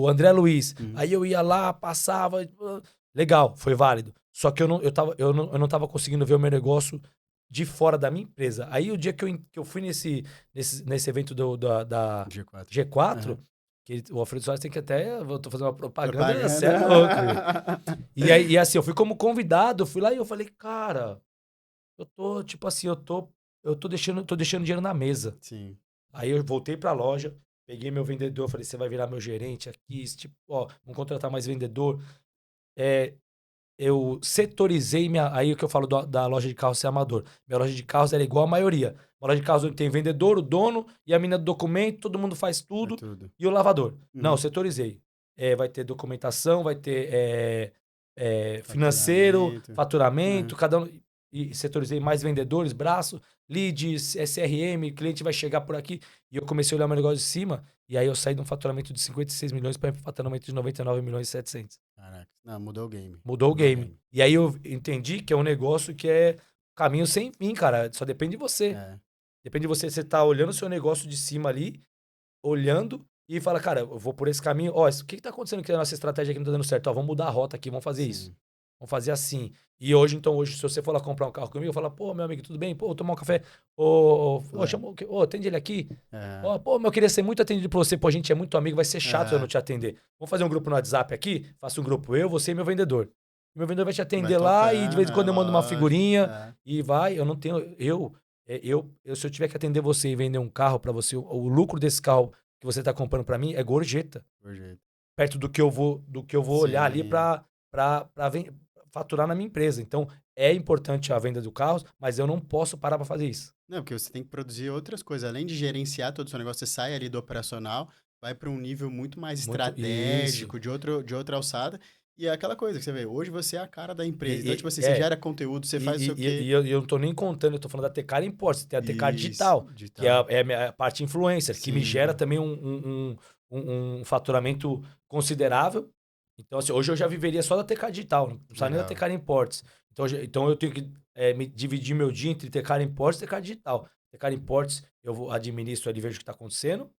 André Luiz. Uhum. Aí eu ia lá, passava. Legal, foi válido. Só que eu não tava conseguindo ver o meu negócio de fora da minha empresa. Aí o dia que eu fui nesse evento da G4. G4, Aham. o Alfredo Soares tem que até. Eu tô fazendo uma propaganda, você Propaganda. é louco, viu? E assim, eu fui como convidado, fui lá e eu falei, cara, eu tô, tipo assim, eu tô deixando dinheiro na mesa. Sim. Aí eu voltei pra loja, peguei meu vendedor, falei, você vai virar meu gerente aqui, tipo, ó, vamos contratar mais vendedor. É, eu setorizei aí o que eu falo da loja de carros ser amador. Minha loja de carros era igual a maioria. Uma loja de carros onde tem vendedor, o dono e a mina do documento, todo mundo faz É tudo, tudo. e o lavador. Não, eu Uhum. setorizei. Vai ter documentação, vai ter financeiro, Faturamento. faturamento, Aham. cada um. E setorizei mais vendedores, braço, leads, SRM, cliente vai chegar por aqui. E eu comecei a olhar meu negócio de cima, e aí eu saí de um faturamento de 56 milhões para um faturamento de 99 milhões e 700. Caraca. Não, mudou o game. Mudou o Mudou o game. game. E aí eu entendi que é um negócio que é caminho sem fim, cara. Só depende de você. É. Depende de você. Você tá olhando o seu negócio de cima ali, olhando e fala, cara, eu vou por esse caminho. Ó, o que tá acontecendo que a nossa estratégia aqui não tá dando certo? Ó, vamos mudar a rota aqui, vamos fazer isso. Sim. Vamos fazer assim. E hoje, então, hoje, se você for lá comprar um carro comigo, eu falo, pô, meu amigo, tudo bem? Pô, tomar um café. Ô, chamou, atende ele aqui. É. Ó, pô, meu, eu queria ser muito atendido por você. Pô, a gente é muito amigo, vai ser chato eu É. não te atender. Vamos fazer um grupo no WhatsApp aqui? Faça um grupo eu, você e meu vendedor. Meu vendedor vai te Vai atender lá e de tocando, vez em quando eu mando uma lógico. figurinha É. e vai. Eu não tenho. Se eu tiver que atender você e vender um carro pra você, o lucro desse carro que você tá comprando pra mim é gorjeta. Por jeito. Perto do que eu vou olhar ali Sim. pra faturar na minha empresa. Então, é importante a venda do carro, mas eu não posso parar pra fazer isso. Não, porque você tem que produzir outras coisas. Além de gerenciar todo o seu negócio, você sai ali do operacional, vai para um nível muito mais Muito isso. estratégico, de outra alçada. E é aquela coisa que você vê, hoje você é a cara da empresa. Então, tipo E, assim, e- você é, gera conteúdo, você faz o e, seu e, quê. e eu não tô nem contando, eu tô falando da Tecar Imports, tem a Tecar Isso, Digital, que é digital. a minha parte influencer, que me gera Sim. também um faturamento considerável. Então, assim, hoje eu já viveria só da Tecar Digital, não precisa nem da Legal. Tecar Imports. Então eu tenho que me dividir meu dia entre Tecar Imports e Tecar Digital. Tecar Imports, administro ali, vejo o que está acontecendo,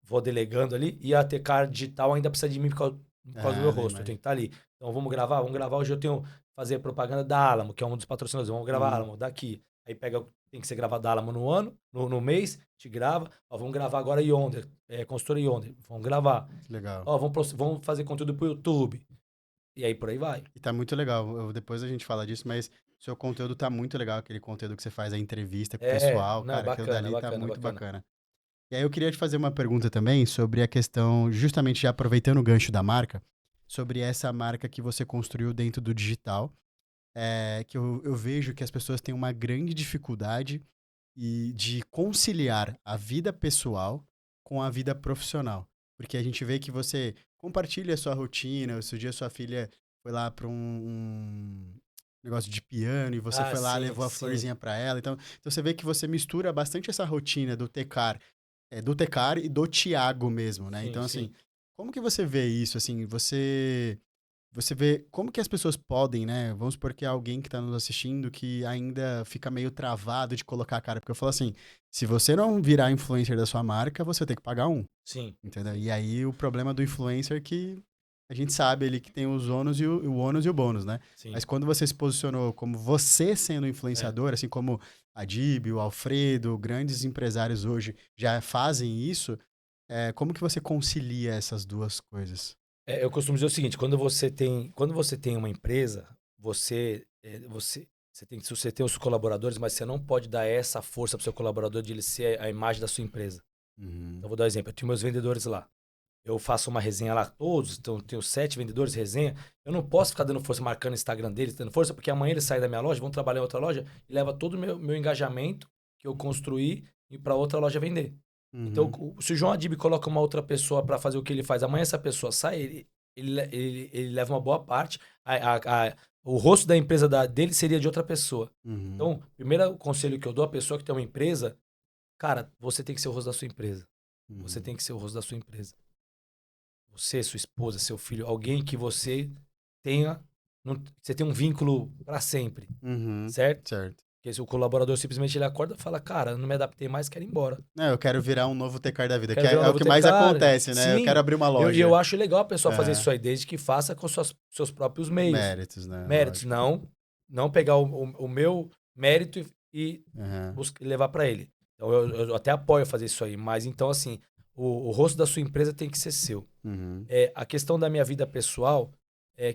vou delegando ali, e a Tecar Digital ainda precisa de mim por causa do meu Ah, da rosto, eu imagem. tenho que estar ali. Então vamos gravar? Vamos gravar. Hoje eu tenho fazer propaganda da Alamo, que é um dos patrocinadores. Vamos gravar Hum, Alamo daqui. Aí tem que ser gravado da Alamo no ano, no mês, te grava. Ó, vamos gravar agora Yonder, consultora Yonder. Vamos gravar. legal. Ó, vamos fazer conteúdo pro YouTube. E aí por aí vai. E tá muito legal. Depois a gente fala disso, mas seu conteúdo tá muito legal. Aquele conteúdo que você faz, a entrevista com o pessoal. Não, Cara, aquilo bacana, dali tá bacana, muito bacana. bacana. E aí eu queria te fazer uma pergunta também sobre a questão, justamente já aproveitando o gancho da marca, sobre essa marca que você construiu dentro do digital, que eu vejo que as pessoas têm uma grande dificuldade de conciliar a vida pessoal com a vida profissional. Porque a gente vê que você compartilha a sua rotina, esse dia sua filha foi lá para um negócio de piano e você Ah, foi lá, sim, levou a sim. florzinha para ela. Então você vê que você mistura bastante essa rotina do Tecar e do Tiago mesmo, né? Sim, Então, assim, sim. como que você vê isso? Assim, você vê como que as pessoas podem, né? Vamos supor que é alguém que está nos assistindo que ainda fica meio travado de colocar a cara. Porque eu falo assim, se você não virar influencer da sua marca, você tem que pagar um, Sim, entendeu? E aí o problema do influencer é que a gente sabe ali que tem os ônus o ônus e o bônus, né? sim. Mas quando você se posicionou como você sendo É. influenciador, assim como a Dib, o Alfredo, grandes empresários hoje já fazem isso, como que você concilia essas duas coisas? Eu costumo dizer o seguinte, quando você tem uma empresa, você tem os colaboradores, mas você não pode dar essa força para o seu colaborador de ele ser a imagem da sua empresa. Uhum, Então, vou dar um exemplo. Eu tenho meus vendedores lá. Eu faço uma resenha lá, todos, então eu tenho 7 vendedores resenha. Eu não posso ficar dando força, marcando o Instagram deles, dando força, porque amanhã eles saem da minha loja, vão trabalhar em outra loja e leva todo o meu engajamento que eu construí e para outra loja vender. Então, uhum, se o João Adib coloca uma outra pessoa para fazer o que ele faz, amanhã essa pessoa sai, ele leva uma boa parte. O rosto da empresa dele seria de outra pessoa. uhum, Então, primeiro conselho que eu dou à pessoa que tem uma empresa, cara, você tem que ser o rosto da sua empresa. Você uhum, tem que ser o rosto da sua empresa. Você, sua esposa, seu filho, alguém que você tenha, você tem um vínculo para sempre, uhum, certo? certo. Porque se o colaborador simplesmente ele acorda e fala, cara, não me adaptei mais, quero ir embora. Não, eu quero virar um novo Tecar da vida, que Quero virar um é o novo que mais Tecar. acontece, né? Eu quero Sim, abrir uma eu loja. acho legal a pessoa fazer Aham. isso aí, desde que faça com seus próprios meios. Méritos, né? Méritos, Lógico. não pegar o meu mérito e Aham. levar para ele. Então, eu até apoio fazer isso aí, mas então, assim, o rosto da sua empresa tem que ser seu. Uhum. A questão da minha vida pessoal,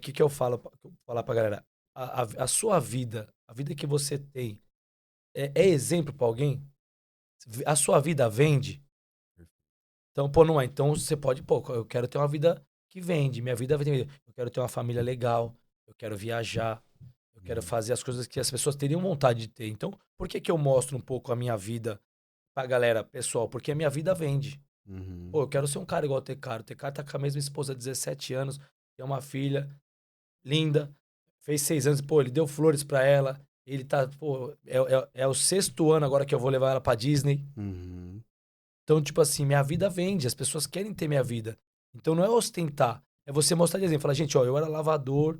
que eu falar pra galera? A sua vida, a vida que você tem, é exemplo para alguém? A sua vida vende? Então, pô, não é. Então você pode, pô, eu quero ter uma vida que vende, minha vida vai ter. Eu quero ter uma família legal, eu quero viajar, eu quero Uhum. fazer as coisas que as pessoas teriam vontade de ter. Então, por que que eu mostro um pouco a minha vida pra galera, pessoal? Porque a minha vida vende. Uhum. Pô, eu quero ser um cara igual o Tecar. O Tecar tá com a mesma esposa há 17 anos, tem uma filha linda, fez 6 anos, pô, ele deu flores pra ela. Ele tá, pô, é o 6º ano agora que eu vou levar ela pra Disney. Uhum. Então, tipo assim, minha vida vende, as pessoas querem ter minha vida. Então não é ostentar, é você mostrar de exemplo. Falar, gente, ó, eu era lavador,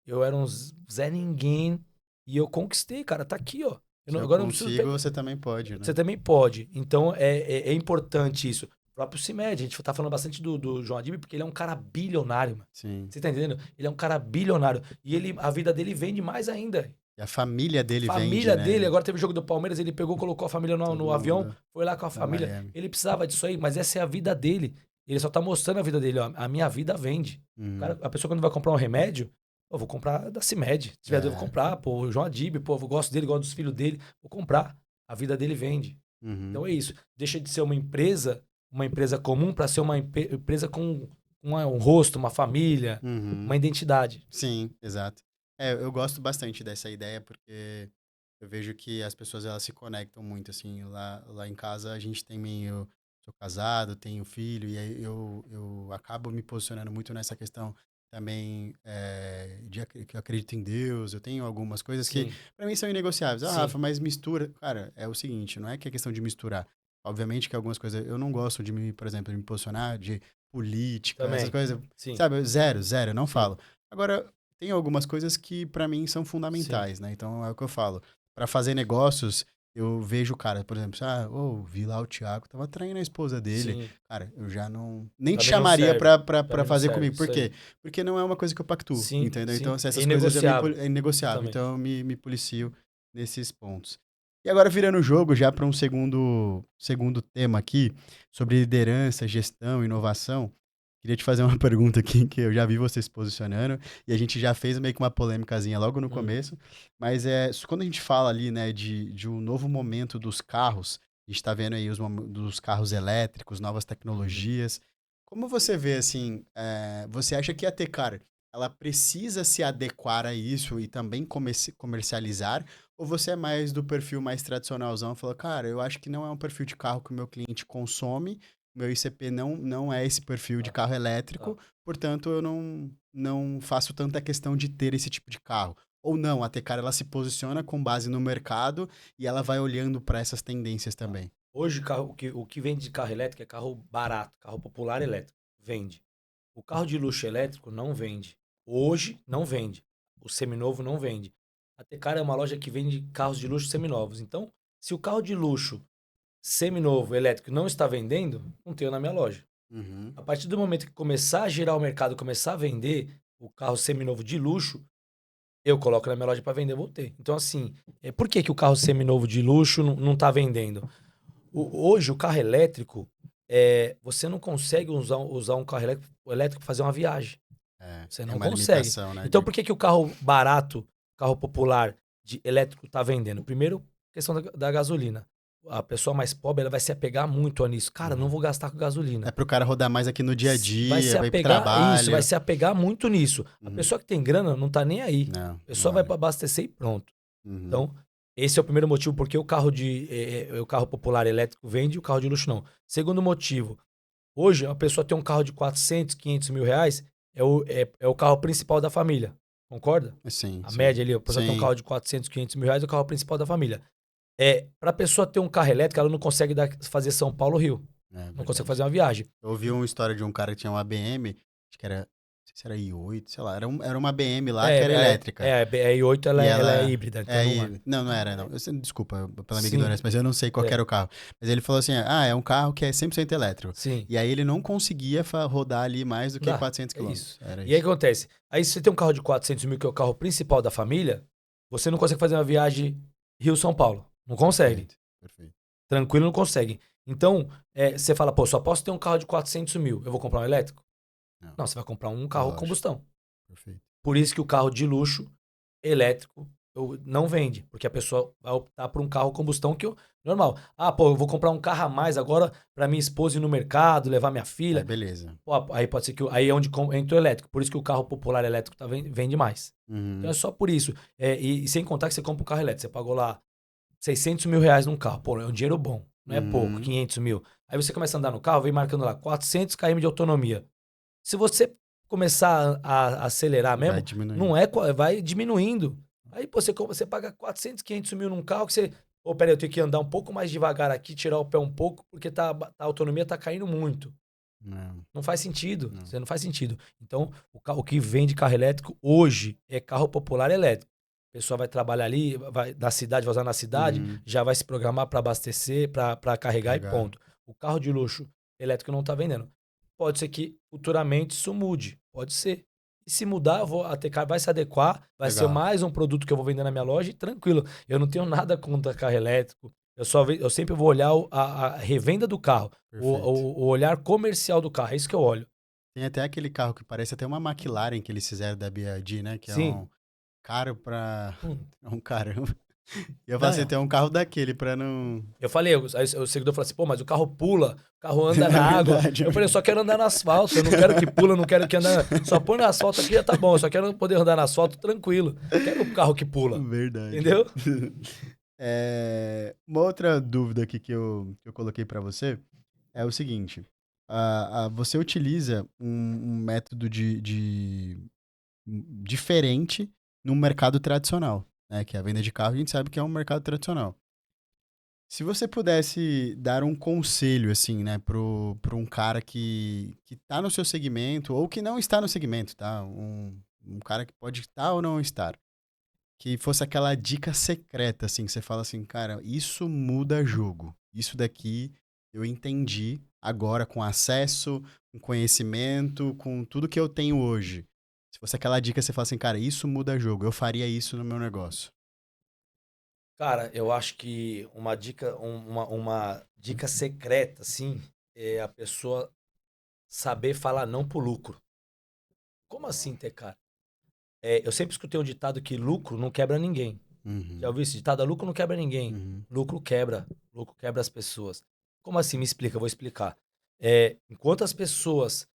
eu era um Zé Ninguém, e eu conquistei, cara, tá aqui, ó. Se eu Agora eu não preciso consigo, você também pode, você né? também pode. Então é importante isso. O próprio CIMED, a gente tá falando bastante do João Adib, porque ele é um cara bilionário, mano. Sim. Você tá entendendo? Ele é um cara bilionário. E a vida dele vende mais ainda. E a família dele Família vende, dele, né? agora teve o jogo do Palmeiras, ele pegou, colocou a família no Todo avião, mundo foi lá com a pra família. Miami. Ele precisava disso aí, mas essa é a vida dele. Ele só tá mostrando a vida dele, ó. A minha vida vende. Uhum. A pessoa quando vai comprar um remédio, eu vou comprar da CIMED. Se tiver dúvida, eu vou comprar. Pô, o João Adib, pô, eu gosto dele, gosto dos filhos dele, vou comprar. A vida dele vende. Uhum. Então é isso. Deixa de ser uma empresa comum para ser uma empresa com um rosto, uma família, Uhum. uma identidade. Sim, exato. Eu gosto bastante dessa ideia porque eu vejo que as pessoas elas se conectam muito, assim. Lá em casa a gente tem meio. Sou casado, tenho filho, e aí eu acabo me posicionando muito nessa questão também que eu acredito em Deus. Eu tenho algumas coisas que Sim, para mim são inegociáveis. Ah, sim, Rafa, mas mistura. Cara, é o seguinte, não é que é questão de misturar. Obviamente que algumas coisas. Eu não gosto de me, por exemplo, me posicionar de política, essas também. coisas. Sim, Sabe, zero, eu não sim, falo. Agora, tem algumas coisas que pra mim são sim, fundamentais, né? Então é o que eu falo. Pra fazer negócios, eu vejo o cara, por exemplo, vi lá o Thiago, tava traindo a esposa dele. sim. Cara, eu já não. Nem te Também não chamaria serve. pra Também não fazer serve. comigo. Por Isso aí. quê? Porque não é uma coisa que eu pactuo, Sim, entendeu? Então, sim. assim, É essas coisas inegociável. é inegociável. Exatamente. Então eu me policio nesses pontos. E agora, virando o jogo já para um segundo tema aqui, sobre liderança, gestão, inovação. Queria te fazer uma pergunta aqui, que eu já vi você se posicionando, e a gente já fez meio que uma polêmicazinha logo no Hum, começo, mas quando a gente fala ali, né, de um novo momento dos carros, a gente está vendo aí dos carros elétricos, novas uhum. tecnologias, como você vê, assim, você acha que a Tecar, ela precisa se adequar a isso e também comercializar, ou você é mais do perfil mais tradicionalzão, falou, cara, eu acho que não é um perfil de carro que o meu cliente consome, meu ICP não é esse perfil de Tá, carro tá. elétrico, portanto eu não faço tanta questão de ter esse tipo de carro. Ou não, a Tecar ela se posiciona com base no mercado e ela vai olhando para essas tendências Tá. também. Hoje, o que vende de carro elétrico é carro barato, carro popular elétrico. Vende. O carro de luxo elétrico não vende. Hoje, não vende. O seminovo não vende. A Tecar é uma loja que vende carros de luxo seminovos. Então, se o carro de luxo seminovo elétrico não está vendendo, não tenho na minha loja. Uhum. A partir do momento que começar a girar o mercado, começar a vender o carro seminovo de luxo, eu coloco na minha loja para vender, eu vou ter. Então, assim, por que, que o carro seminovo de luxo não está vendendo? Hoje, o carro elétrico, você não consegue usar um carro elétrico para fazer uma viagem. Você Tem não uma consegue. limitação, né? Então, por que, que o carro barato, carro popular de elétrico está vendendo? Primeiro, questão da gasolina. A pessoa mais pobre, ela vai se apegar muito a nisso. Cara, não Uhum. vou gastar com É gasolina. pro cara rodar mais aqui no dia a Vai dia, se vai ir pro apegar, isso, vai trabalho. se apegar muito nisso. A Uhum. pessoa que tem grana não tá nem aí. Não, A não pessoa vai olha. para abastecer e pronto. Uhum. Então, esse é o primeiro motivo porque o carro popular elétrico vende e o carro de luxo não. Segundo motivo, hoje a pessoa tem um carro de 400, 500 mil reais, é o carro principal da família. Concorda? Sim, A sim. média ali, a pessoa tem um Sim. carro de 400, 500 mil reais, é o carro principal da família. Para a pessoa ter um carro elétrico, ela não consegue fazer São Paulo-Rio. É Não consegue verdade. fazer uma viagem. Eu ouvi uma história de um cara que tinha uma BM, acho que era, não sei se era i8, sei lá, era uma BM lá que era elétrica. A i8 E ela é ela. híbrida, então não é. Não era, não. Desculpa pela minha Sim, ignorância, mas eu não sei qual que é, era o carro. Mas ele falou assim: é um carro que é 100% elétrico. sim. E aí ele não conseguia rodar ali mais do que Dá, 400 é isso. quilômetros. Era E aí o isso. que acontece? Aí se você tem um carro de 400 mil, que é o carro principal da família, você não consegue fazer uma viagem Rio-São Paulo. Não consegue. Perfeito, perfeito. Tranquilo, não consegue. Então, você fala, pô, só posso ter um carro de 400 mil. Eu vou comprar um elétrico? Não, Não, você vai comprar um carro lógico. combustão. Perfeito. Por isso que o carro de luxo elétrico não vende, porque a pessoa vai optar por um carro combustão normal. Ah, pô, eu vou comprar um carro a mais agora para minha esposa ir no mercado, levar minha Aí filha. beleza. Pô, aí pode ser que aí é onde entra o elétrico. Por isso que o carro popular elétrico vende mais. Então é Uhum. só por isso. E sem contar que você compra um carro elétrico, você pagou lá 600 mil reais num carro. Pô, é um dinheiro bom, não é pouco, Uhum. 500 mil. Aí você começa a andar no carro, vem marcando lá 400 km de autonomia. Se você começar a acelerar Vai mesmo, diminuindo. não é, vai diminuindo. Aí pô, você paga 400, 500 mil num carro que você. Pô, peraí, eu tenho que andar um pouco mais devagar aqui, tirar o pé um pouco, porque a autonomia tá caindo muito. Não, Não faz sentido. não. Você não faz sentido. Então, o que vende carro elétrico hoje é carro popular elétrico. A pessoa vai trabalhar ali, vai na cidade, vai usar na cidade, Uhum. já vai se programar para abastecer, para carregar e Carregar. ponto. O carro de luxo elétrico não tá vendendo. Pode ser que futuramente isso mude, pode ser. E se mudar, a Tecar vai se adequar, vai ser Legal. mais um produto que eu vou vender na minha loja e tranquilo. Eu não tenho nada contra carro elétrico. Eu sempre vou olhar a revenda do carro, Perfeito. o olhar comercial do carro, é isso que eu olho. Tem até aquele carro que parece até uma McLaren que eles fizeram da BYD, né? Que é Sim. um caro pra... Hum. É um caramba. E eu Não, falei assim, tem um carro daquele pra não... eu falei, aí o seguidor falou assim, pô, mas o carro pula, o carro anda na É água. verdade, é Eu falei, eu só quero andar no asfalto, eu não quero que pula, não quero que ande... Só põe no asfalto aqui já tá bom, eu só quero poder andar no asfalto tranquilo. Não quero o carro que pula, Verdade. entendeu? Uma outra dúvida aqui que eu coloquei pra você é o seguinte. Você utiliza um método diferente no mercado tradicional, né? Que é a venda de carro, a gente sabe que é um mercado tradicional. Se você pudesse dar um conselho, assim, né, pro um cara que tá no seu segmento ou que não está no segmento, tá? Um cara que pode estar ou não estar. Que fosse aquela dica secreta, assim, que você fala assim, cara, isso muda jogo. Isso daqui eu entendi agora com acesso, com conhecimento, com tudo que eu tenho hoje. Se fosse aquela dica, você fala assim, cara, isso muda jogo. Eu faria isso no meu negócio. Cara, eu acho que uma dica secreta, assim, é a pessoa saber falar não pro lucro. Como assim, Tecar? Eu sempre escutei um ditado que lucro não quebra ninguém. Já Uhum, ouviu esse ditado? Lucro não quebra ninguém. uhum, Lucro quebra. Lucro quebra as pessoas. Como assim? Me explica, eu vou explicar. Enquanto as pessoas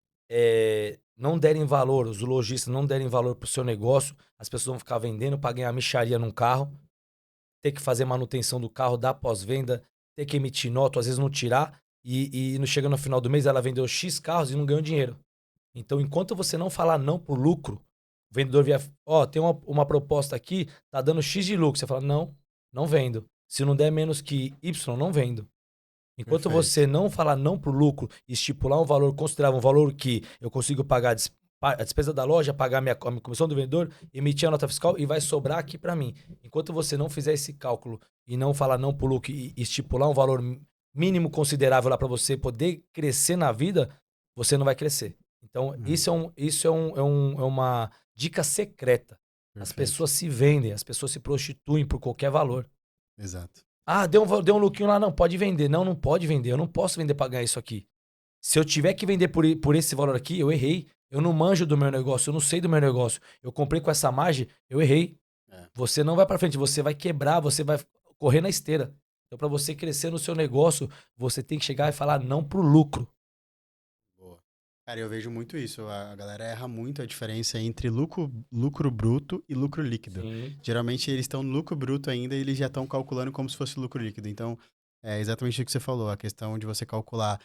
não derem valor, os lojistas não derem valor pro seu negócio, as pessoas vão ficar vendendo para ganhar mixaria num carro, ter que fazer manutenção do carro, dar pós-venda, ter que emitir nota, às vezes não tirar, e não chega no final do mês, ela vendeu X carros e não ganhou dinheiro. Então, enquanto você não falar não pro lucro, o vendedor vier, tem uma proposta aqui, tá dando X de lucro. Você fala, não, não vendo. Se não der menos que Y, não vendo. Enquanto você perfeito. não falar não pro lucro, estipular um valor considerável, um valor que eu consigo pagar a despesa da loja, pagar a minha comissão do vendedor, emitir a nota fiscal e vai sobrar aqui para mim. Enquanto você não fizer esse cálculo e não falar não pro lucro e estipular um valor mínimo considerável lá para você poder crescer na vida, você não vai crescer. Então, Uhum, é uma dica secreta. As perfeito. pessoas se vendem, as pessoas se prostituem por qualquer valor. Exato. Ah, deu um lucrinho lá, não, pode vender. Não, não pode vender. Eu não posso vender pra ganhar isso aqui. Se eu tiver que vender por esse valor aqui, eu errei. Eu não manjo do meu negócio, eu não sei do meu negócio. Eu comprei com essa margem, eu errei. É. Você não vai pra frente, você vai quebrar, você vai correr na esteira. Então, pra você crescer no seu negócio, você tem que chegar e falar não pro lucro. Boa. Cara, eu vejo muito isso. A galera erra muito a diferença entre lucro bruto e lucro líquido. Sim. Geralmente eles estão no lucro bruto ainda e eles já estão calculando como se fosse lucro líquido. Então, é exatamente o que você falou, a questão de você calcular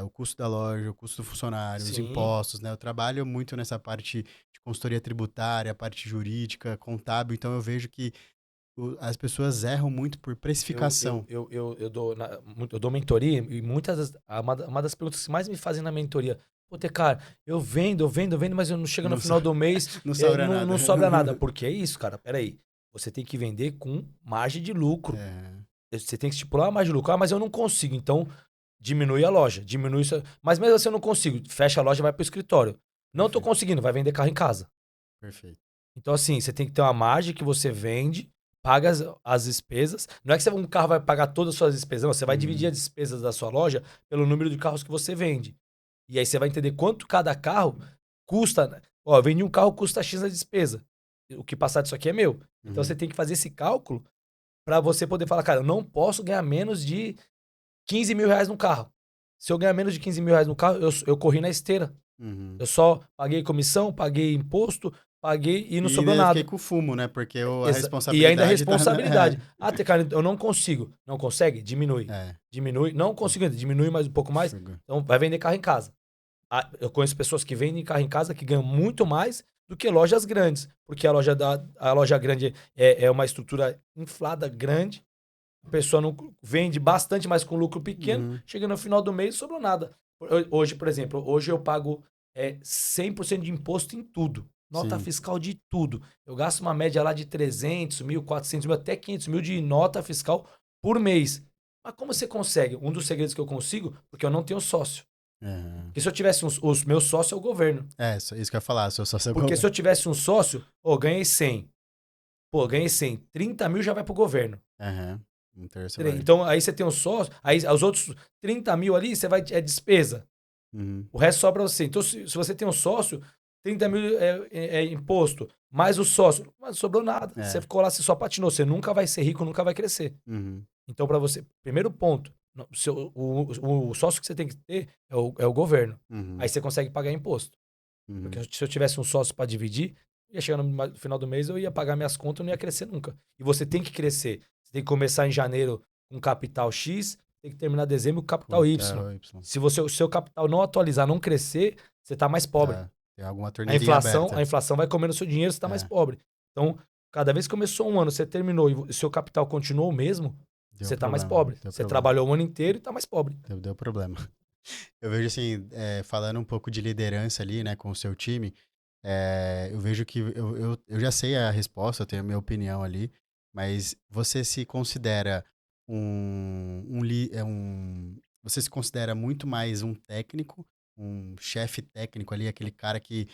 o custo da loja, o custo do funcionário, os Sim. impostos, né? Eu trabalho muito nessa parte de consultoria tributária, parte jurídica, contábil, então eu vejo que as pessoas erram muito por precificação. Eu dou mentoria e uma das perguntas que mais me fazem na mentoria, pô, cara, eu vendo, mas eu não chega no Não, final do mês, não sobra não, nada. não sobra nada. Porque é isso, cara, peraí. Você tem que vender com margem de lucro. É, Você tem que estipular a margem de lucro. Ah, mas eu não consigo. Então, diminui a loja, diminui isso. Mas mesmo assim eu não consigo. Fecha a loja e vai pro escritório. Não tô perfeito, conseguindo, vai vender carro em casa. perfeito. Então, assim, você tem que ter uma margem que você vende, paga as despesas. Não é que um carro vai pagar todas as suas despesas, não. Você vai dividir Uhum, as despesas da sua loja pelo número de carros que você vende. E aí você vai entender quanto cada carro custa. Né? Ó, eu vendi um carro, custa X a despesa. O que passar disso aqui é meu. Então uhum, você tem que fazer esse cálculo para você poder falar, cara, eu não posso ganhar menos de 15 mil reais no carro. Se eu ganhar menos de 15 mil reais no carro, eu corri na esteira. uhum. Eu só paguei comissão, paguei imposto, paguei e não E sobrou ainda fiquei nada. com fumo, né? Porque a E ainda a responsabilidade tá. responsabilidade. Ah, cara, eu não consigo. Não consegue? Diminui. É, Diminui. Não consigo ainda. Diminui mais um pouco mais. sugar. Então vai vender carro em casa. Ah, eu conheço pessoas que vendem carro em casa que ganham muito mais do que lojas grandes. Porque a loja grande é uma estrutura inflada, grande. A pessoa não vende bastante, mas com lucro pequeno. Uhum, Chega no final do mês, sobrou nada. Hoje, por exemplo, hoje eu pago 100% de imposto em tudo. Nota sim. fiscal de tudo. Eu gasto uma média lá de 300 mil, 400 mil, até 500 mil de nota fiscal por mês. Mas como você consegue? Um dos segredos que eu consigo, porque eu não tenho sócio. Aham. Porque se eu tivesse os meus sócios é o governo. Isso que eu ia falar, seu sócio é Porque se governo. eu tivesse um sócio, ganhei 100. Pô, ganhei 100. 30 mil já vai pro governo. Aham. Um terço vai. Então, aí você tem um sócio, aí os outros 30 mil ali, você vai, é despesa. Uhum. O resto sobra você. Então, se você tem um sócio, 30 mil é imposto. Mais o sócio, mas sobrou nada. É. Você ficou lá, você só patinou. Você nunca vai ser rico, nunca vai crescer. Uhum. Então, para você, primeiro ponto, o sócio que você tem que ter é o governo. Uhum. Aí você consegue pagar imposto. Uhum. Porque se eu tivesse um sócio para dividir, ia chegar no final do mês, eu ia pagar minhas contas, eu não ia crescer nunca. E você tem que crescer. Você tem que começar em janeiro com capital X, tem que terminar em dezembro com capital Y. Se o seu capital não atualizar, não crescer, você tá mais pobre. Tá. Tem alguma torneirinha aberta. A inflação vai comendo seu dinheiro, você tá mais pobre. Então, cada vez que começou um ano, você terminou e o seu capital continuou o mesmo, você tá mais pobre. Você trabalhou o ano inteiro e tá mais pobre. Deu problema. Eu vejo assim, falando um pouco de liderança ali, né, com o seu time, eu vejo que eu já sei a resposta, eu tenho a minha opinião ali, mas você se considera você se considera muito mais um técnico, um chefe técnico ali, aquele cara que,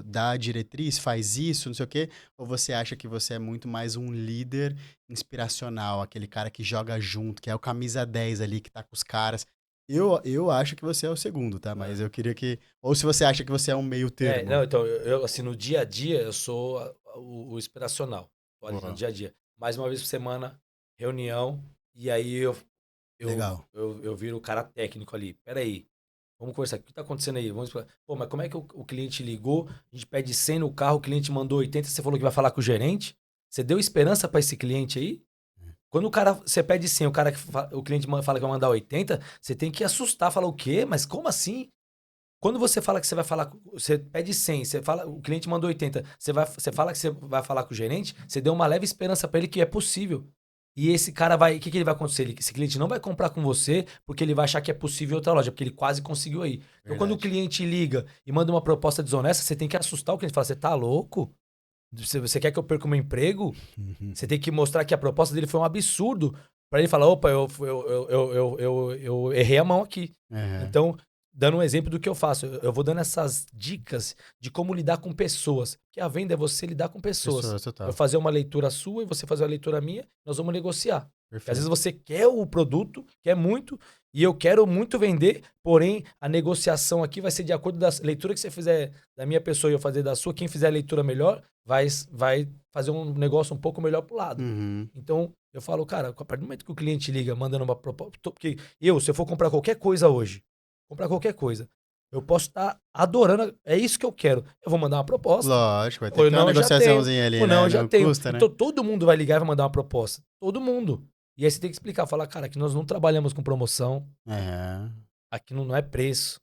dá a diretriz, faz isso, não sei o quê, ou você acha que você é muito mais um líder inspiracional, aquele cara que joga junto, que é o camisa 10 ali, que tá com os caras. Eu acho que você é o segundo, tá? Mas eu queria que... Ou se você acha que você é um meio termo. Não, então, eu assim, no dia a dia, eu sou o inspiracional. No dia a dia. Mais uma vez por semana, reunião, e aí Legal. eu viro o cara técnico ali. Peraí, vamos conversar. O que tá acontecendo aí? Pô, mas como é que o cliente ligou? A gente pede 100 no carro, o cliente mandou 80, você falou que vai falar com o gerente? Você deu esperança para esse cliente aí? Quando você pede 100, o cliente fala que vai mandar 80, você tem que assustar, falar o quê? Mas como assim? Quando você fala que você vai falar, você pede 100, o cliente mandou 80, você fala que você vai falar com o gerente, você deu uma leve esperança para ele que é possível. E esse cara o que ele vai acontecer? Esse cliente não vai comprar com você porque ele vai achar que é possível em outra loja, porque ele quase conseguiu aí. Então, quando o cliente liga e manda uma proposta desonesta, você tem que assustar o cliente. Fala, você tá louco? Você quer que eu perca o meu emprego? Você tem que mostrar que a proposta dele foi um absurdo para ele falar, opa, eu errei a mão aqui. Uhum. Então, dando um exemplo do que eu faço, eu vou dando essas dicas de como lidar com pessoas. Que a venda é você lidar com pessoas. Eu fazer uma leitura sua e você fazer uma leitura minha, nós vamos negociar. Às vezes você quer o produto, quer muito, e eu quero muito vender, porém a negociação aqui vai ser de acordo da leitura que você fizer da minha pessoa e eu fazer da sua. Quem fizer a leitura melhor vai fazer um negócio um pouco melhor pro lado. Uhum. Então, eu falo, cara, a partir do momento que o cliente liga mandando uma proposta, porque se eu for comprar qualquer coisa hoje, eu posso estar adorando, é isso que eu quero. Eu vou mandar uma proposta. Lógico, vai ter que ter uma negociaçãozinha ali, né? Não, eu já tenho. Custa, né? Então, todo mundo vai ligar e vai mandar uma proposta. Todo mundo. E aí você tem que explicar, falar, cara, que nós não trabalhamos com promoção. Uhum. Aqui não é preço.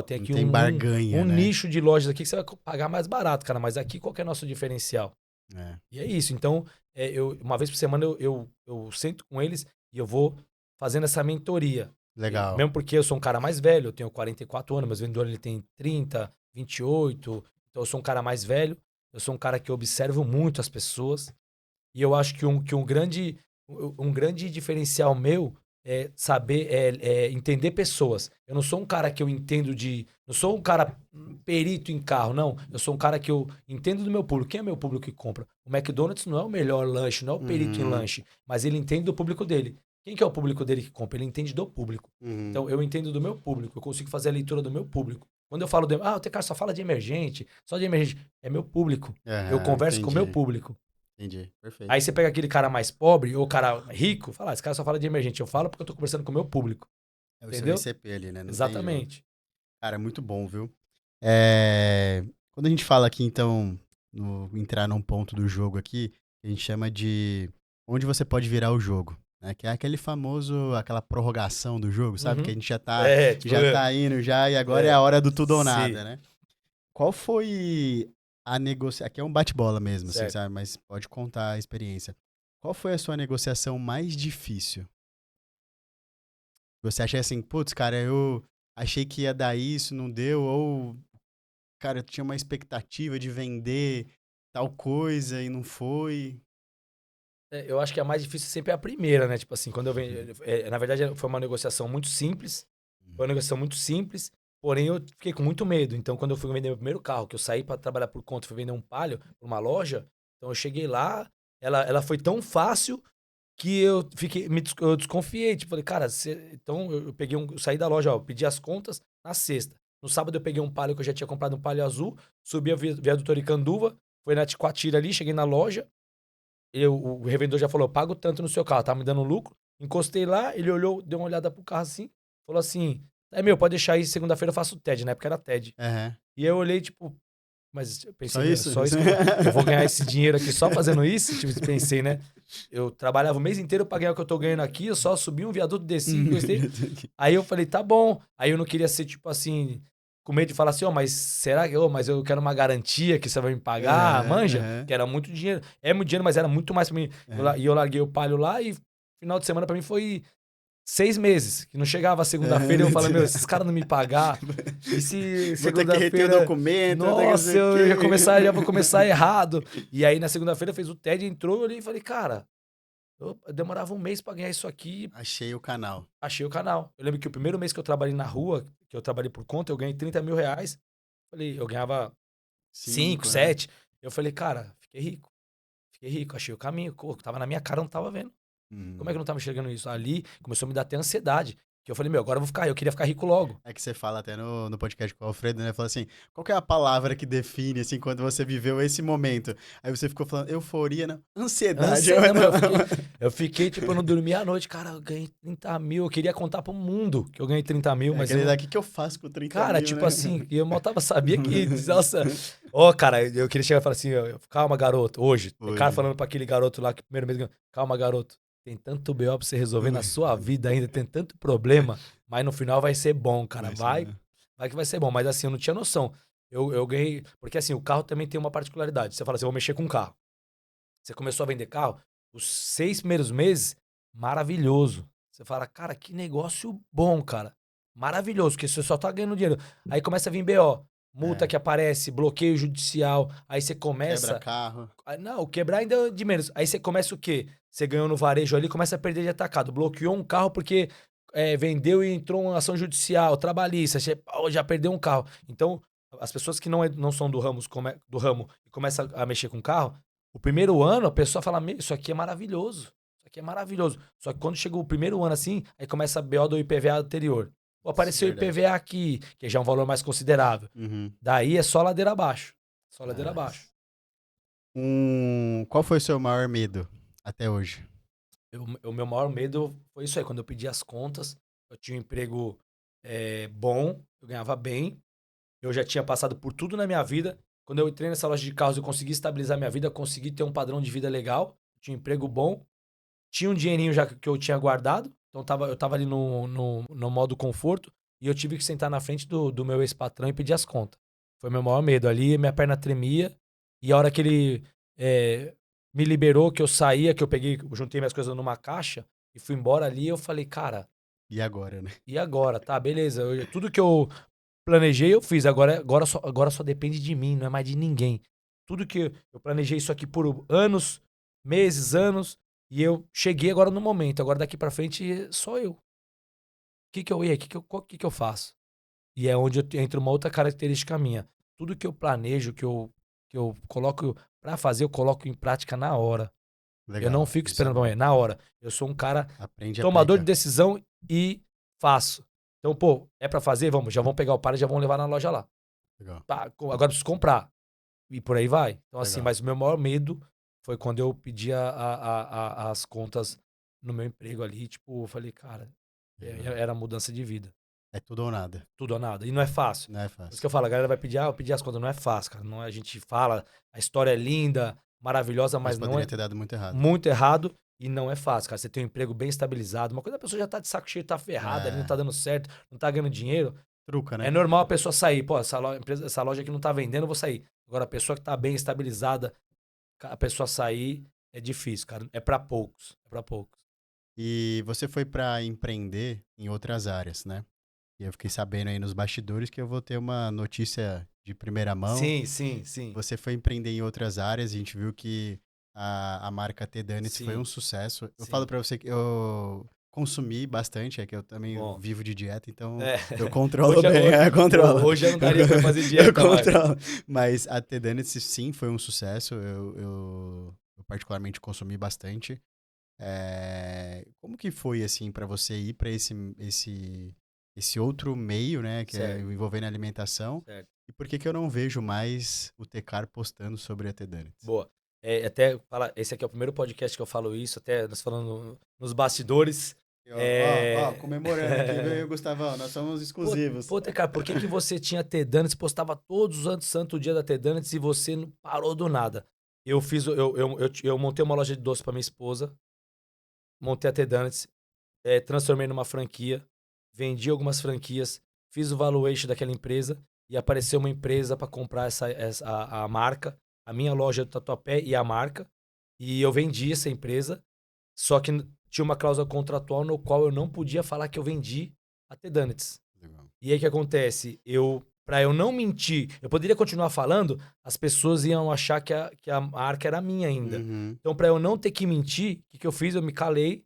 Tem aqui tem barganha, né? nicho de lojas aqui que você vai pagar mais barato, cara. Mas aqui qual que é o nosso diferencial? E é isso. Então, uma vez por semana eu sento com eles e eu vou fazendo essa mentoria. Legal. Mesmo porque eu sou um cara mais velho, eu tenho 44 anos, mas o vendedor ele tem 30, 28. Então eu sou um cara mais velho, eu sou um cara que observo muito as pessoas. E eu acho que um grande diferencial meu é saber, entender pessoas. Eu não sou um cara que eu entendo não sou um cara perito em carro, não. Eu sou um cara que eu entendo do meu público. Quem é meu público que compra? O McDonald's não é o melhor lanche, não é o perito em lanche, mas ele entende do público dele. Quem que é o público dele que compra? Ele entende do público. Então, eu entendo do meu público. Eu consigo fazer a leitura do meu público. Quando eu falo o Tecar só fala de emergente, só de emergente. É meu público. Eu converso com o meu público. Entendi, perfeito. Aí você pega aquele cara mais pobre ou o cara rico, fala, esse cara só fala de emergente. Eu falo porque eu tô conversando com o meu público. É o entendeu? seu ICP ali, né? Não Exatamente. Cara, muito bom, viu? Quando a gente fala aqui, então, entrar num ponto do jogo aqui, a gente chama de onde você pode virar o jogo. Né? Que é aquela prorrogação do jogo, sabe? Que a gente já tá indo já e agora é a hora do tudo ou nada, né? Qual foi a negociação? Aqui é um bate-bola mesmo, assim, sabe? Mas pode contar a experiência. Qual foi a sua negociação mais difícil? Você acha assim, putz, cara, eu achei que ia dar isso, não deu, ou, cara, eu tinha uma expectativa de vender tal coisa e não foi. Eu acho que a mais difícil sempre é a primeira, né? Tipo assim, quando eu venho. Na verdade, foi uma negociação muito simples. Foi uma negociação muito simples, porém eu fiquei com muito medo. Então, quando eu fui vender meu primeiro carro, que eu saí para trabalhar por conta, fui vender um Palio pra uma loja, então eu cheguei lá, ela foi tão fácil que eu fiquei, eu desconfiei. Tipo, falei, cara, então eu peguei eu saí da loja, ó, eu pedi as contas na sexta. No sábado eu peguei um Palio que eu já tinha comprado, um Palio azul, subi a viaduto Aricanduva, foi na Ticoatira ali, cheguei na loja, o revendedor já falou, eu pago tanto no seu carro, tá me dando lucro. Encostei lá, ele olhou, deu uma olhada pro carro assim, falou assim, pode deixar aí, segunda-feira eu faço o TED, na época era TED. Uhum. E aí eu olhei, tipo, mas eu pensei, Só isso? só isso que eu vou ganhar esse dinheiro aqui só fazendo isso? Tipo, pensei, né? Eu trabalhava o mês inteiro pra ganhar o que eu tô ganhando aqui, eu só subi um viaduto, desci, gostei. Aí eu falei, tá bom. Aí eu não queria ser, tipo assim, com medo de falar assim, mas será que, mas eu quero uma garantia que você vai me pagar, manja? Que era muito dinheiro. É muito dinheiro, mas era muito mais pra mim. E eu larguei o Palio lá e final de semana pra mim foi 6 meses, que não chegava a segunda-feira e eu falava, esses caras não me pagar, e se segunda-feira... documento, nossa, já vou começar errado. E aí na segunda-feira fez o TED, entrou ali e falei, cara, eu demorava um mês pra ganhar isso aqui. Achei o canal. Achei o canal. Eu lembro que o primeiro mês que eu trabalhei na rua, que eu trabalhei por conta, eu ganhei 30 mil reais. Falei, eu ganhava 5, 7. Eu falei, cara, fiquei rico. Fiquei rico, achei o caminho. Tava na minha cara, eu não tava vendo. Como é que eu não tava enxergando isso? Ali começou a me dar até ansiedade. Que eu falei, agora eu vou ficar, eu queria ficar rico logo. É que você fala até no podcast com o Alfredo, né? Fala assim, qual que é a palavra que define, assim, quando você viveu esse momento? Aí você ficou falando, euforia, não? Ansiedade. Eu fiquei, tipo, eu não dormia à noite. Cara, eu ganhei 30 mil. Eu queria contar pro mundo que eu ganhei 30 mil, mas o que eu faço com 30 cara, mil, tipo né? assim, eu mal sabia que, nossa... Cara, eu queria chegar e falar assim, calma, garoto, hoje. Tem cara falando pra aquele garoto lá que primeiro mês ganhou, calma, garoto. Tem tanto BO pra você resolver na sua vida ainda, tem tanto problema, mas no final vai ser bom, cara. Vai que vai ser bom. Mas assim, eu não tinha noção. Eu ganhei. Porque assim, o carro também tem uma particularidade. Você fala assim, eu vou mexer com carro. Você começou a vender carro, os 6 primeiros meses, maravilhoso. Você fala, cara, que negócio bom, cara. Maravilhoso, porque você só tá ganhando dinheiro. Aí começa a vir BO. Multa que aparece, bloqueio judicial. Aí você começa. Quebra carro. Não, quebrar ainda é de menos. Aí você começa o quê? Você ganhou no varejo ali, começa a perder de atacado. Bloqueou um carro porque vendeu e entrou uma ação judicial, trabalhista. Você, já perdeu um carro. Então, as pessoas que não são do ramo e começam a mexer com carro, o primeiro ano a pessoa fala: isso aqui é maravilhoso. Isso aqui é maravilhoso. Só que quando chega o primeiro ano assim, aí começa a BO do IPVA anterior. Apareceu o IPVA aqui, que já é um valor mais considerável. Daí é só ladeira abaixo. Só ladeira abaixo. Qual foi o seu maior medo até hoje? O meu maior medo foi isso aí. Quando eu pedi as contas, eu tinha um emprego bom, eu ganhava bem. Eu já tinha passado por tudo na minha vida. Quando eu entrei nessa loja de carros, eu consegui estabilizar minha vida, consegui ter um padrão de vida legal. Tinha um emprego bom. Tinha um dinheirinho já que eu tinha guardado. Então eu tava ali no modo conforto. E eu tive que sentar na frente do meu ex-patrão e pedir as contas. Foi meu maior medo. Ali minha perna tremia. E a hora que ele me liberou, que eu saía, que eu juntei minhas coisas numa caixa e fui embora ali, eu falei, cara... E agora, né? E agora? Tá, beleza. Tudo que eu planejei, eu fiz. Agora só depende de mim, não é mais de ninguém. Tudo que eu planejei isso aqui por anos, meses, anos, e eu cheguei agora no momento. Agora daqui pra frente, só eu. O que eu faço? E é onde entra uma outra característica minha. Tudo que eu planejo, que eu coloco pra fazer, eu coloco em prática na hora. Legal, eu não fico esperando pra amanhã, na hora. Eu sou um cara tomador de decisão e faço. Então, é pra fazer? Já vamos pegar o par e já vamos levar na loja lá. Legal. Tá, agora preciso comprar. E por aí vai. Então, assim, mas o meu maior medo foi quando eu pedi as contas no meu emprego ali. Tipo, eu falei, cara, era mudança de vida. É tudo ou nada. Tudo ou nada. E não é fácil. Não é fácil. Por isso que eu falo, a galera vai pedir, eu pedi as contas. Não é fácil, cara. Não, a gente fala, a história é linda, maravilhosa, mas não é... poderia ter dado muito errado. Muito errado. E não é fácil, cara. Você tem um emprego bem estabilizado. Uma coisa, a pessoa já tá de saco cheio, tá ferrada, ali não tá dando certo, não tá ganhando dinheiro. Truca, né? É normal a pessoa sair. Essa loja aqui não tá vendendo, eu vou sair. Agora, a pessoa que tá bem estabilizada, a pessoa sair é difícil, cara. É pra poucos. É pra poucos. E você foi pra empreender em outras áreas, né? E eu fiquei sabendo aí nos bastidores que eu vou ter uma notícia de primeira mão. Sim. Você foi empreender em outras áreas, a gente viu que a marca T-Danis foi um sucesso. Eu falo pra você que consumi bastante, é que eu também Bom. vivo de dieta, então É. eu controlo Hoje- bem, hoje- eu controlo. Hoje eu não daria pra fazer dieta, Eu mas... controlo. Mas a The Donuts, sim, foi um sucesso, eu particularmente consumi bastante. Como que foi, assim, pra você ir pra esse outro meio, né, que é Certo, envolvendo a alimentação? certo. E por que que eu não vejo mais o Tecar postando sobre a The Donuts? Boa. Até fala, esse aqui é o primeiro podcast que eu falo isso, até nós falando nos bastidores. E, ó, É... comemorando aqui, viu, Gustavão? Nós somos exclusivos. Pô, cara, por que você tinha T-Donuts, postava todos os santo dia da T-Donuts e você não parou do nada? Eu fiz, eu montei uma loja de doce pra minha esposa, montei a T-Donuts, transformei numa franquia, vendi algumas franquias, fiz o valuation daquela empresa e apareceu uma empresa para comprar a marca, a minha loja do Tatuapé e a marca, e eu vendi essa empresa, só que tinha uma cláusula contratual no qual eu não podia falar que eu vendi a T-Donuts. Legal. E aí o que acontece? Pra eu não mentir, eu poderia continuar falando, as pessoas iam achar que a marca era minha ainda. Uhum. Então, pra eu não ter que mentir, o que eu fiz? Eu me calei,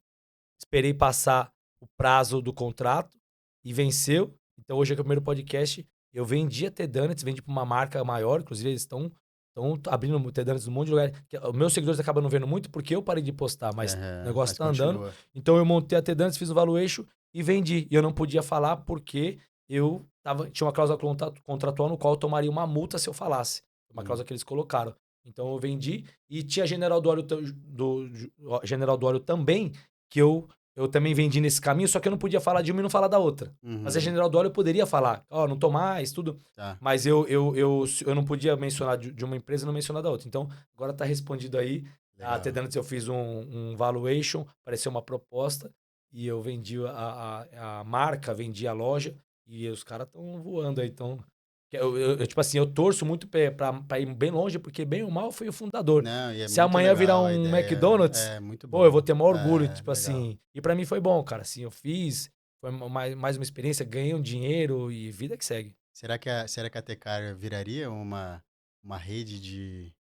esperei passar o prazo do contrato e venceu. Então, hoje é que é o primeiro podcast. Eu vendi a T-Donuts, vendi pra uma marca maior, inclusive eles estão abrindo T-Donuts num monte de lugar. Os meus seguidores acabam não vendo muito porque eu parei de postar, mas o negócio Mas tá andando. continua. Então, eu montei a T-Donuts, fiz o valuation e vendi. E eu não podia falar porque tinha uma cláusula contratual no qual eu tomaria uma multa se eu falasse. Uma cláusula que eles colocaram. Então eu vendi e tinha General do Óleo, General do Óleo também, que eu também vendi nesse caminho, só que eu não podia falar de uma e não falar da outra. Mas a Uhum. General do Óleo eu poderia falar, não tô mais, tudo. Tá. Mas eu não podia mencionar de uma empresa e não mencionar da outra. Então, agora tá respondido aí. Legal. Até antes eu fiz um valuation, apareceu uma proposta e eu vendi a marca, vendi a loja e os caras estão voando aí. Tipo assim, eu torço muito pra ir bem longe, porque bem ou mal foi o fundador. Não, e é Se muito amanhã virar legal a um ideia. McDonald's, É muito pô, eu bom. vou ter maior orgulho, tipo Legal. assim. E pra mim foi bom, cara. Assim, eu fiz, foi mais uma experiência, ganhei um dinheiro e vida que segue. Será que a Tecar viraria uma rede de...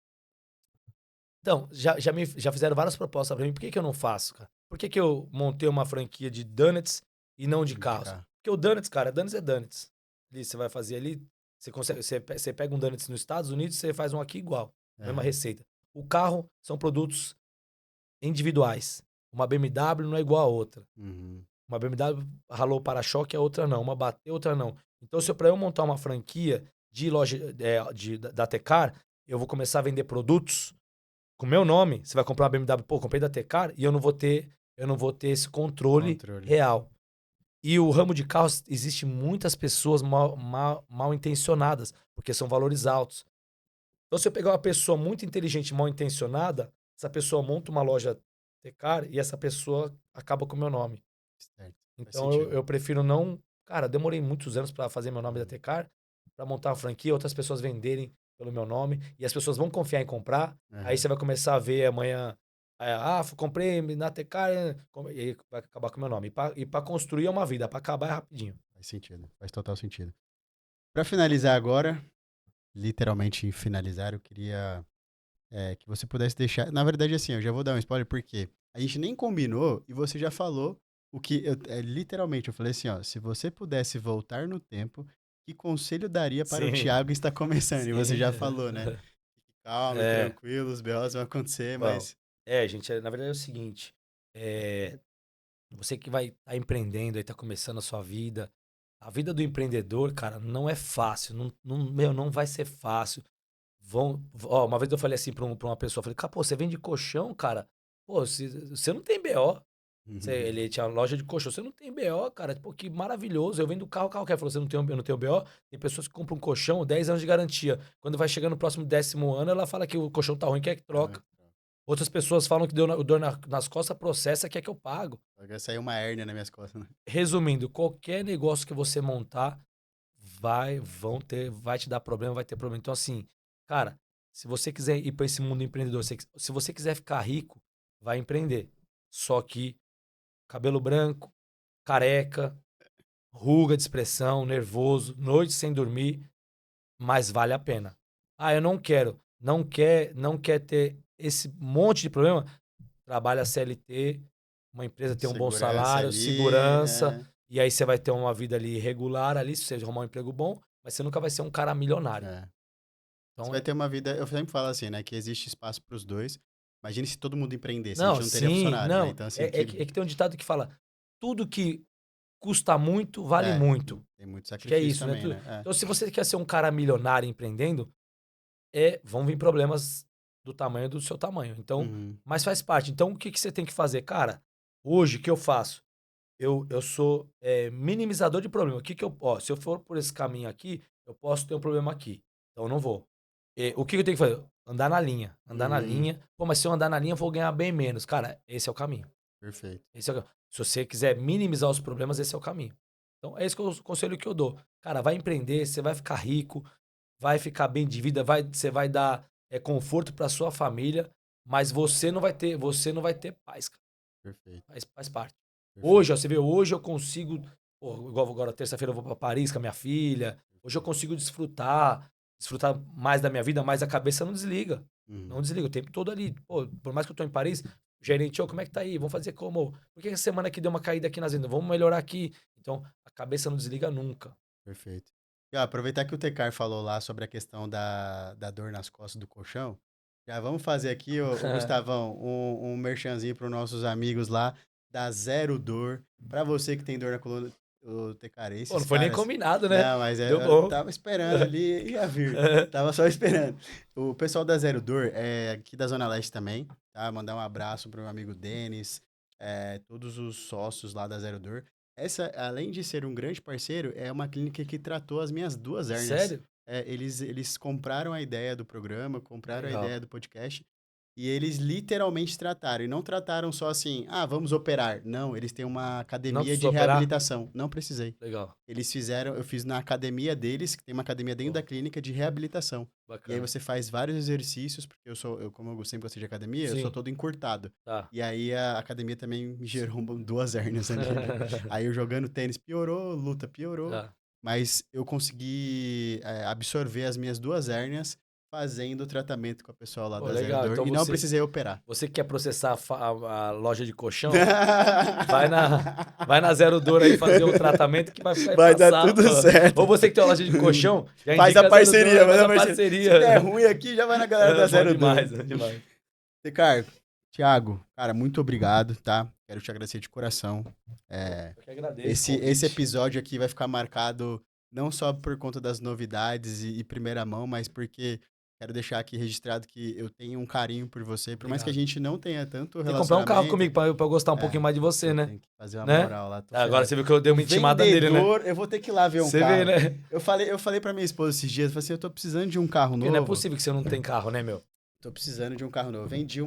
Então, já fizeram várias propostas pra mim. Por que eu não faço, cara? Por que eu montei uma franquia de donuts e não de carros? carro? Porque o donuts, cara, donuts é donuts. Ali, você vai fazer ali, você pega um donuts nos Estados Unidos, você faz um aqui igual. Mesma receita. O carro são produtos individuais. Uma BMW não é igual a outra. Uhum. Uma BMW ralou o para-choque, a outra não. Uma bateu, outra não. Então, para eu montar uma franquia de loja da Tecar, eu vou começar a vender produtos com meu nome. Você vai comprar uma BMW, pô, comprei da Tecar e eu não vou ter esse controle real. E o ramo de carros, existe muitas pessoas mal intencionadas, porque são valores altos. Então, se eu pegar uma pessoa muito inteligente, mal intencionada, essa pessoa monta uma loja Tecar e essa pessoa acaba com o meu nome. Certo. Então, eu prefiro não... Cara, demorei muitos anos para fazer meu nome da Tecar, para montar uma franquia, outras pessoas venderem pelo meu nome, e as pessoas vão confiar em comprar. Aí você vai começar a ver amanhã... comprei na Tecar, e aí vai acabar com o meu nome. E para construir é uma vida, para acabar é rapidinho. Faz sentido, faz total sentido. Para finalizar agora, literalmente finalizar, eu queria que você pudesse deixar... Na verdade, assim, eu já vou dar um spoiler, porque a gente nem combinou e você já falou o que... literalmente, eu falei assim, ó, se você pudesse voltar no tempo, que conselho daria para o Thiago que está começando? E você já falou, né? Fique calmo, tranquilo, os B.O.s vão acontecer, mas... gente, na verdade é o seguinte, você que vai estar empreendendo e tá começando a sua vida, a vida do empreendedor, cara, não é fácil, não vai ser fácil. Uma vez eu falei assim pra uma pessoa, falei, cara, pô, você vende colchão, cara? Pô, você não tem BO. Ele tinha loja de colchão, você não tem BO, cara. Pô, que maravilhoso. Eu vendo carro quer. Falou, eu não tenho BO. Tem pessoas que compram um colchão, 10 anos de garantia. Quando vai chegando no próximo 10º ano, ela fala que o colchão tá ruim, quer que troca. Outras pessoas falam que deu dor nas costas, processa, quer que eu pago. Vai sair uma hérnia nas minhas costas, né? Resumindo, qualquer negócio que você montar, vai te dar problema, vai ter problema. Então, assim, cara, se você quiser ir para esse mundo empreendedor, se você quiser ficar rico, vai empreender. Só que cabelo branco, careca, ruga de expressão, nervoso, noite sem dormir, mas vale a pena. Eu não quero, não quer ter esse monte de problema, trabalha CLT, uma empresa, ter um bom Segurança salário, ali, segurança, e aí você vai ter uma vida ali regular ali, se você arrumar um emprego bom, mas você nunca vai ser um cara milionário. é. Você Então, vai ter uma vida. Eu sempre falo assim, né? Que existe espaço para os dois. Imagine se todo mundo empreendesse, a não, gente não teria sim, funcionário, né? não. Então, assim, É que tem um ditado que fala: tudo que custa muito, vale é, muito. tem muito Acho que é sacrifício isso, né? também, né? Então, se você quer ser um cara milionário empreendendo, vão vir problemas do tamanho do seu tamanho. Então, Uhum. mas faz parte. Então, o que você tem que fazer? Cara, hoje, o que eu faço? Eu sou minimizador de problema. Se eu for por esse caminho aqui, eu posso ter um problema aqui. Então, eu não vou. O que eu tenho que fazer? Andar na linha. Andar na Uhum. linha. Pô, mas se eu andar na linha, eu vou ganhar bem menos. Cara, esse é o caminho. Perfeito. Se você quiser minimizar os problemas, esse é o caminho. Então, é esse que o conselho que eu dou. Cara, vai empreender, você vai ficar rico, vai ficar bem de vida, você vai dar conforto para sua família, mas você não vai ter paz, cara. Perfeito. Faz parte. Perfeito. Hoje, ó, você vê, hoje eu consigo, pô, igual agora terça-feira eu vou para Paris com a minha filha. Hoje eu consigo desfrutar mais da minha vida, mas a cabeça não desliga. Uhum. Não desliga o tempo todo ali. Pô, por mais que eu tô em Paris, o gerente, ô, como é que tá aí? Vamos fazer como? Por que essa semana aqui deu uma caída aqui nas vendas? Vamos melhorar aqui. Então, a cabeça não desliga nunca. Perfeito. E ó, aproveitar que o Tecar falou lá sobre a questão da dor nas costas do colchão, já vamos fazer aqui, ô Gustavão, um merchanzinho para os nossos amigos lá da Zero Dor. Para você que tem dor na coluna, o Tecar, Pô, esses não foi nem caras. combinado, né? Não, mas Deu eu bom. tava esperando ali, ia vir. Tava só esperando. O pessoal da Zero Dor é aqui da Zona Leste também, tá? Mandar um abraço pro meu amigo Denis, todos os sócios lá da Zero Dor. Essa, além de ser um grande parceiro, é uma clínica que tratou as minhas duas hérnias. Sério? Eles compraram a ideia do programa, compraram a Legal. ideia do podcast, e eles literalmente trataram. E não trataram só assim, vamos operar. Não, eles têm uma Não academia de precisou operar? reabilitação. Não precisei. Legal. Eles fizeram, eu fiz na academia deles, que tem uma academia dentro da Pô, clínica de reabilitação. E aí bacana. você faz vários exercícios, porque como eu sempre gostei de academia, eu sou Sim, todo encurtado. tá. E aí a academia também me gerou duas hérnias ali. Aí eu jogando tênis piorou, luta piorou, Tá. mas eu consegui absorver as minhas duas hérnias fazendo o tratamento com a pessoa lá Pô, da Zero legal. Dor Então e não precisei operar. você que quer processar a loja de colchão, vai na Zero Dor aí fazer o tratamento que vai Vai dar passar. tudo certo. Ou você que tem uma loja de colchão, já Faz a indica a Zero Dor, parceria, faz faz a a parceria. Se parceria. der ruim aqui, já vai na galera da Bom Zero Dor. demais, bom demais. Ricardo, Thiago, cara, muito obrigado, tá? Quero te agradecer de coração. Eu que agradeço o Esse convite. episódio aqui vai ficar marcado não só por conta das novidades e primeira mão, mas porque quero deixar aqui registrado que eu tenho um carinho por você. Por mais que a Obrigado. gente não tenha tanto Tem que comprar um carro relacionamento, comigo pra eu gostar um pouquinho mais de você, você né? tem que fazer uma Né? moral lá, tô Agora ferrado. você viu que eu dei O uma intimada nele, né? vendedor, eu vou ter que ir lá ver um Você carro. vê, né? Eu falei pra minha esposa esses dias, eu falei assim, eu tô precisando de um carro Porque não é novo. possível que você não tem carro, né, meu? Tô precisando de um carro novo. Eu vendi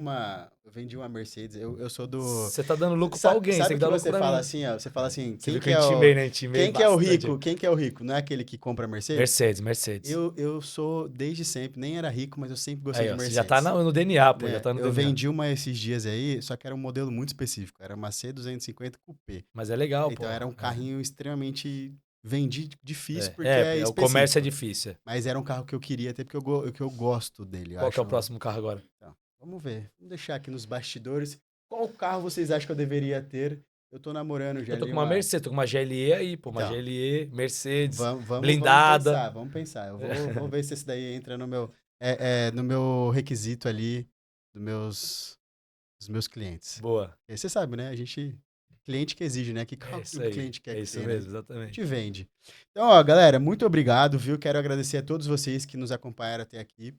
uma Mercedes. Eu sou do. Você tá dando lucro pra Sabe, alguém, você sabe tem o que que dar lucro você pra fala mim. assim, ó? Você fala assim, Você viu que eu intimei, né? Intimei quem que é o bastante. rico? Quem que é o rico? Não é aquele que compra Mercedes? Mercedes. Eu sou desde sempre, nem era rico, mas eu sempre gostei Aí, de ó, você Mercedes. já tá no DNA, pô, já Né? tá no Eu DNA. vendi uma esses dias aí, só que era um modelo muito específico. Era uma C250 Coupé. Mas é legal, pô. Então era um carrinho extremamente difícil, porque É, é o comércio é específico. difícil. Mas era um carro que eu queria ter, porque eu gosto dele. Eu Qual que é o acho. próximo carro agora? Então, vamos ver. Vamos deixar aqui nos bastidores. Qual carro vocês acham que eu deveria ter? Eu tô namorando já Eu tô ali com uma Mercedes, tô com uma GLE aí, pô. Uma Então, GLE, Mercedes, vamos blindada. pensar, vamos pensar. Eu vou ver se esse daí entra no meu requisito ali dos meus clientes. Boa. E você sabe, né? Cliente que exige, né? Que É carro que isso o aí. cliente quer É que isso tenha, né? mesmo, A exatamente. gente vende. Então, ó, galera, muito obrigado, viu? Quero agradecer a todos vocês que nos acompanharam até aqui.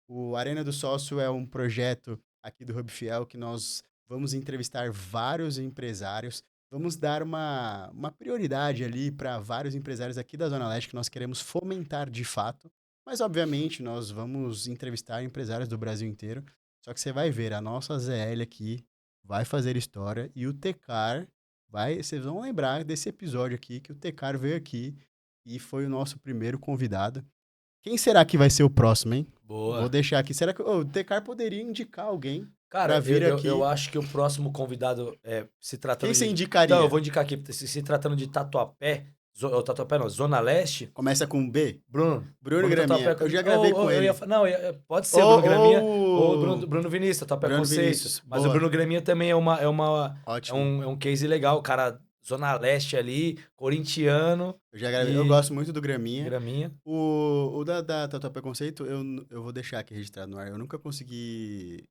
O Arena do Sócio é um projeto aqui do Hub Fiel que nós vamos entrevistar vários empresários. Vamos dar uma prioridade ali para vários empresários aqui da Zona Leste que nós queremos fomentar de fato. Mas, obviamente, nós vamos entrevistar empresários do Brasil inteiro. Só que você vai ver, a nossa ZL aqui vai fazer história e o Tecar vocês vão lembrar desse episódio aqui, que o Tecar veio aqui e foi o nosso primeiro convidado. Quem será que vai ser o próximo, hein? Boa. Vou deixar aqui. Será que o Tecar poderia indicar alguém Cara, pra vir aqui? eu acho que o próximo convidado, se tratando Quem de... você indicaria? Então, eu vou indicar aqui, se tratando de Tatuapé, O Tatuapé não, Zona Leste. Começa com B? Bruno Graminha. Tatuapé, Eu já gravei com ele. Pode ser Bruno Graminha ou ou Bruno Vinícius, Tatuapé Bruno Conceito. Vinícius, Mas boa. o Bruno Graminha também é Ótimo. um case legal, cara. Zona Leste ali, corintiano. Eu já gravei. Eu gosto muito do Graminha. Graminha. O da Tatuapé Conceito, eu vou deixar aqui registrado no ar. Eu nunca consegui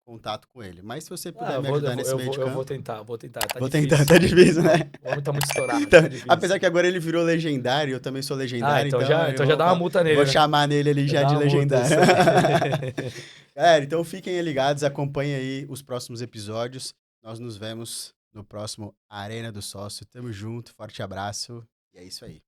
contato com ele. Mas se você puder me ajudar nesse meio de campo... Eu vou tentar. Tá vou difícil. tentar, tá difícil, né? O homem tá muito estourado. Então, tá difícil. apesar que agora ele virou legendário, eu também sou legendário. Então já dá uma multa nele. Vou né? chamar nele ali já de legendário. Multa, Galera, então fiquem ligados, acompanhem aí os próximos episódios. Nós nos vemos no próximo Arena do Sócio. Tamo junto, forte abraço e é isso aí.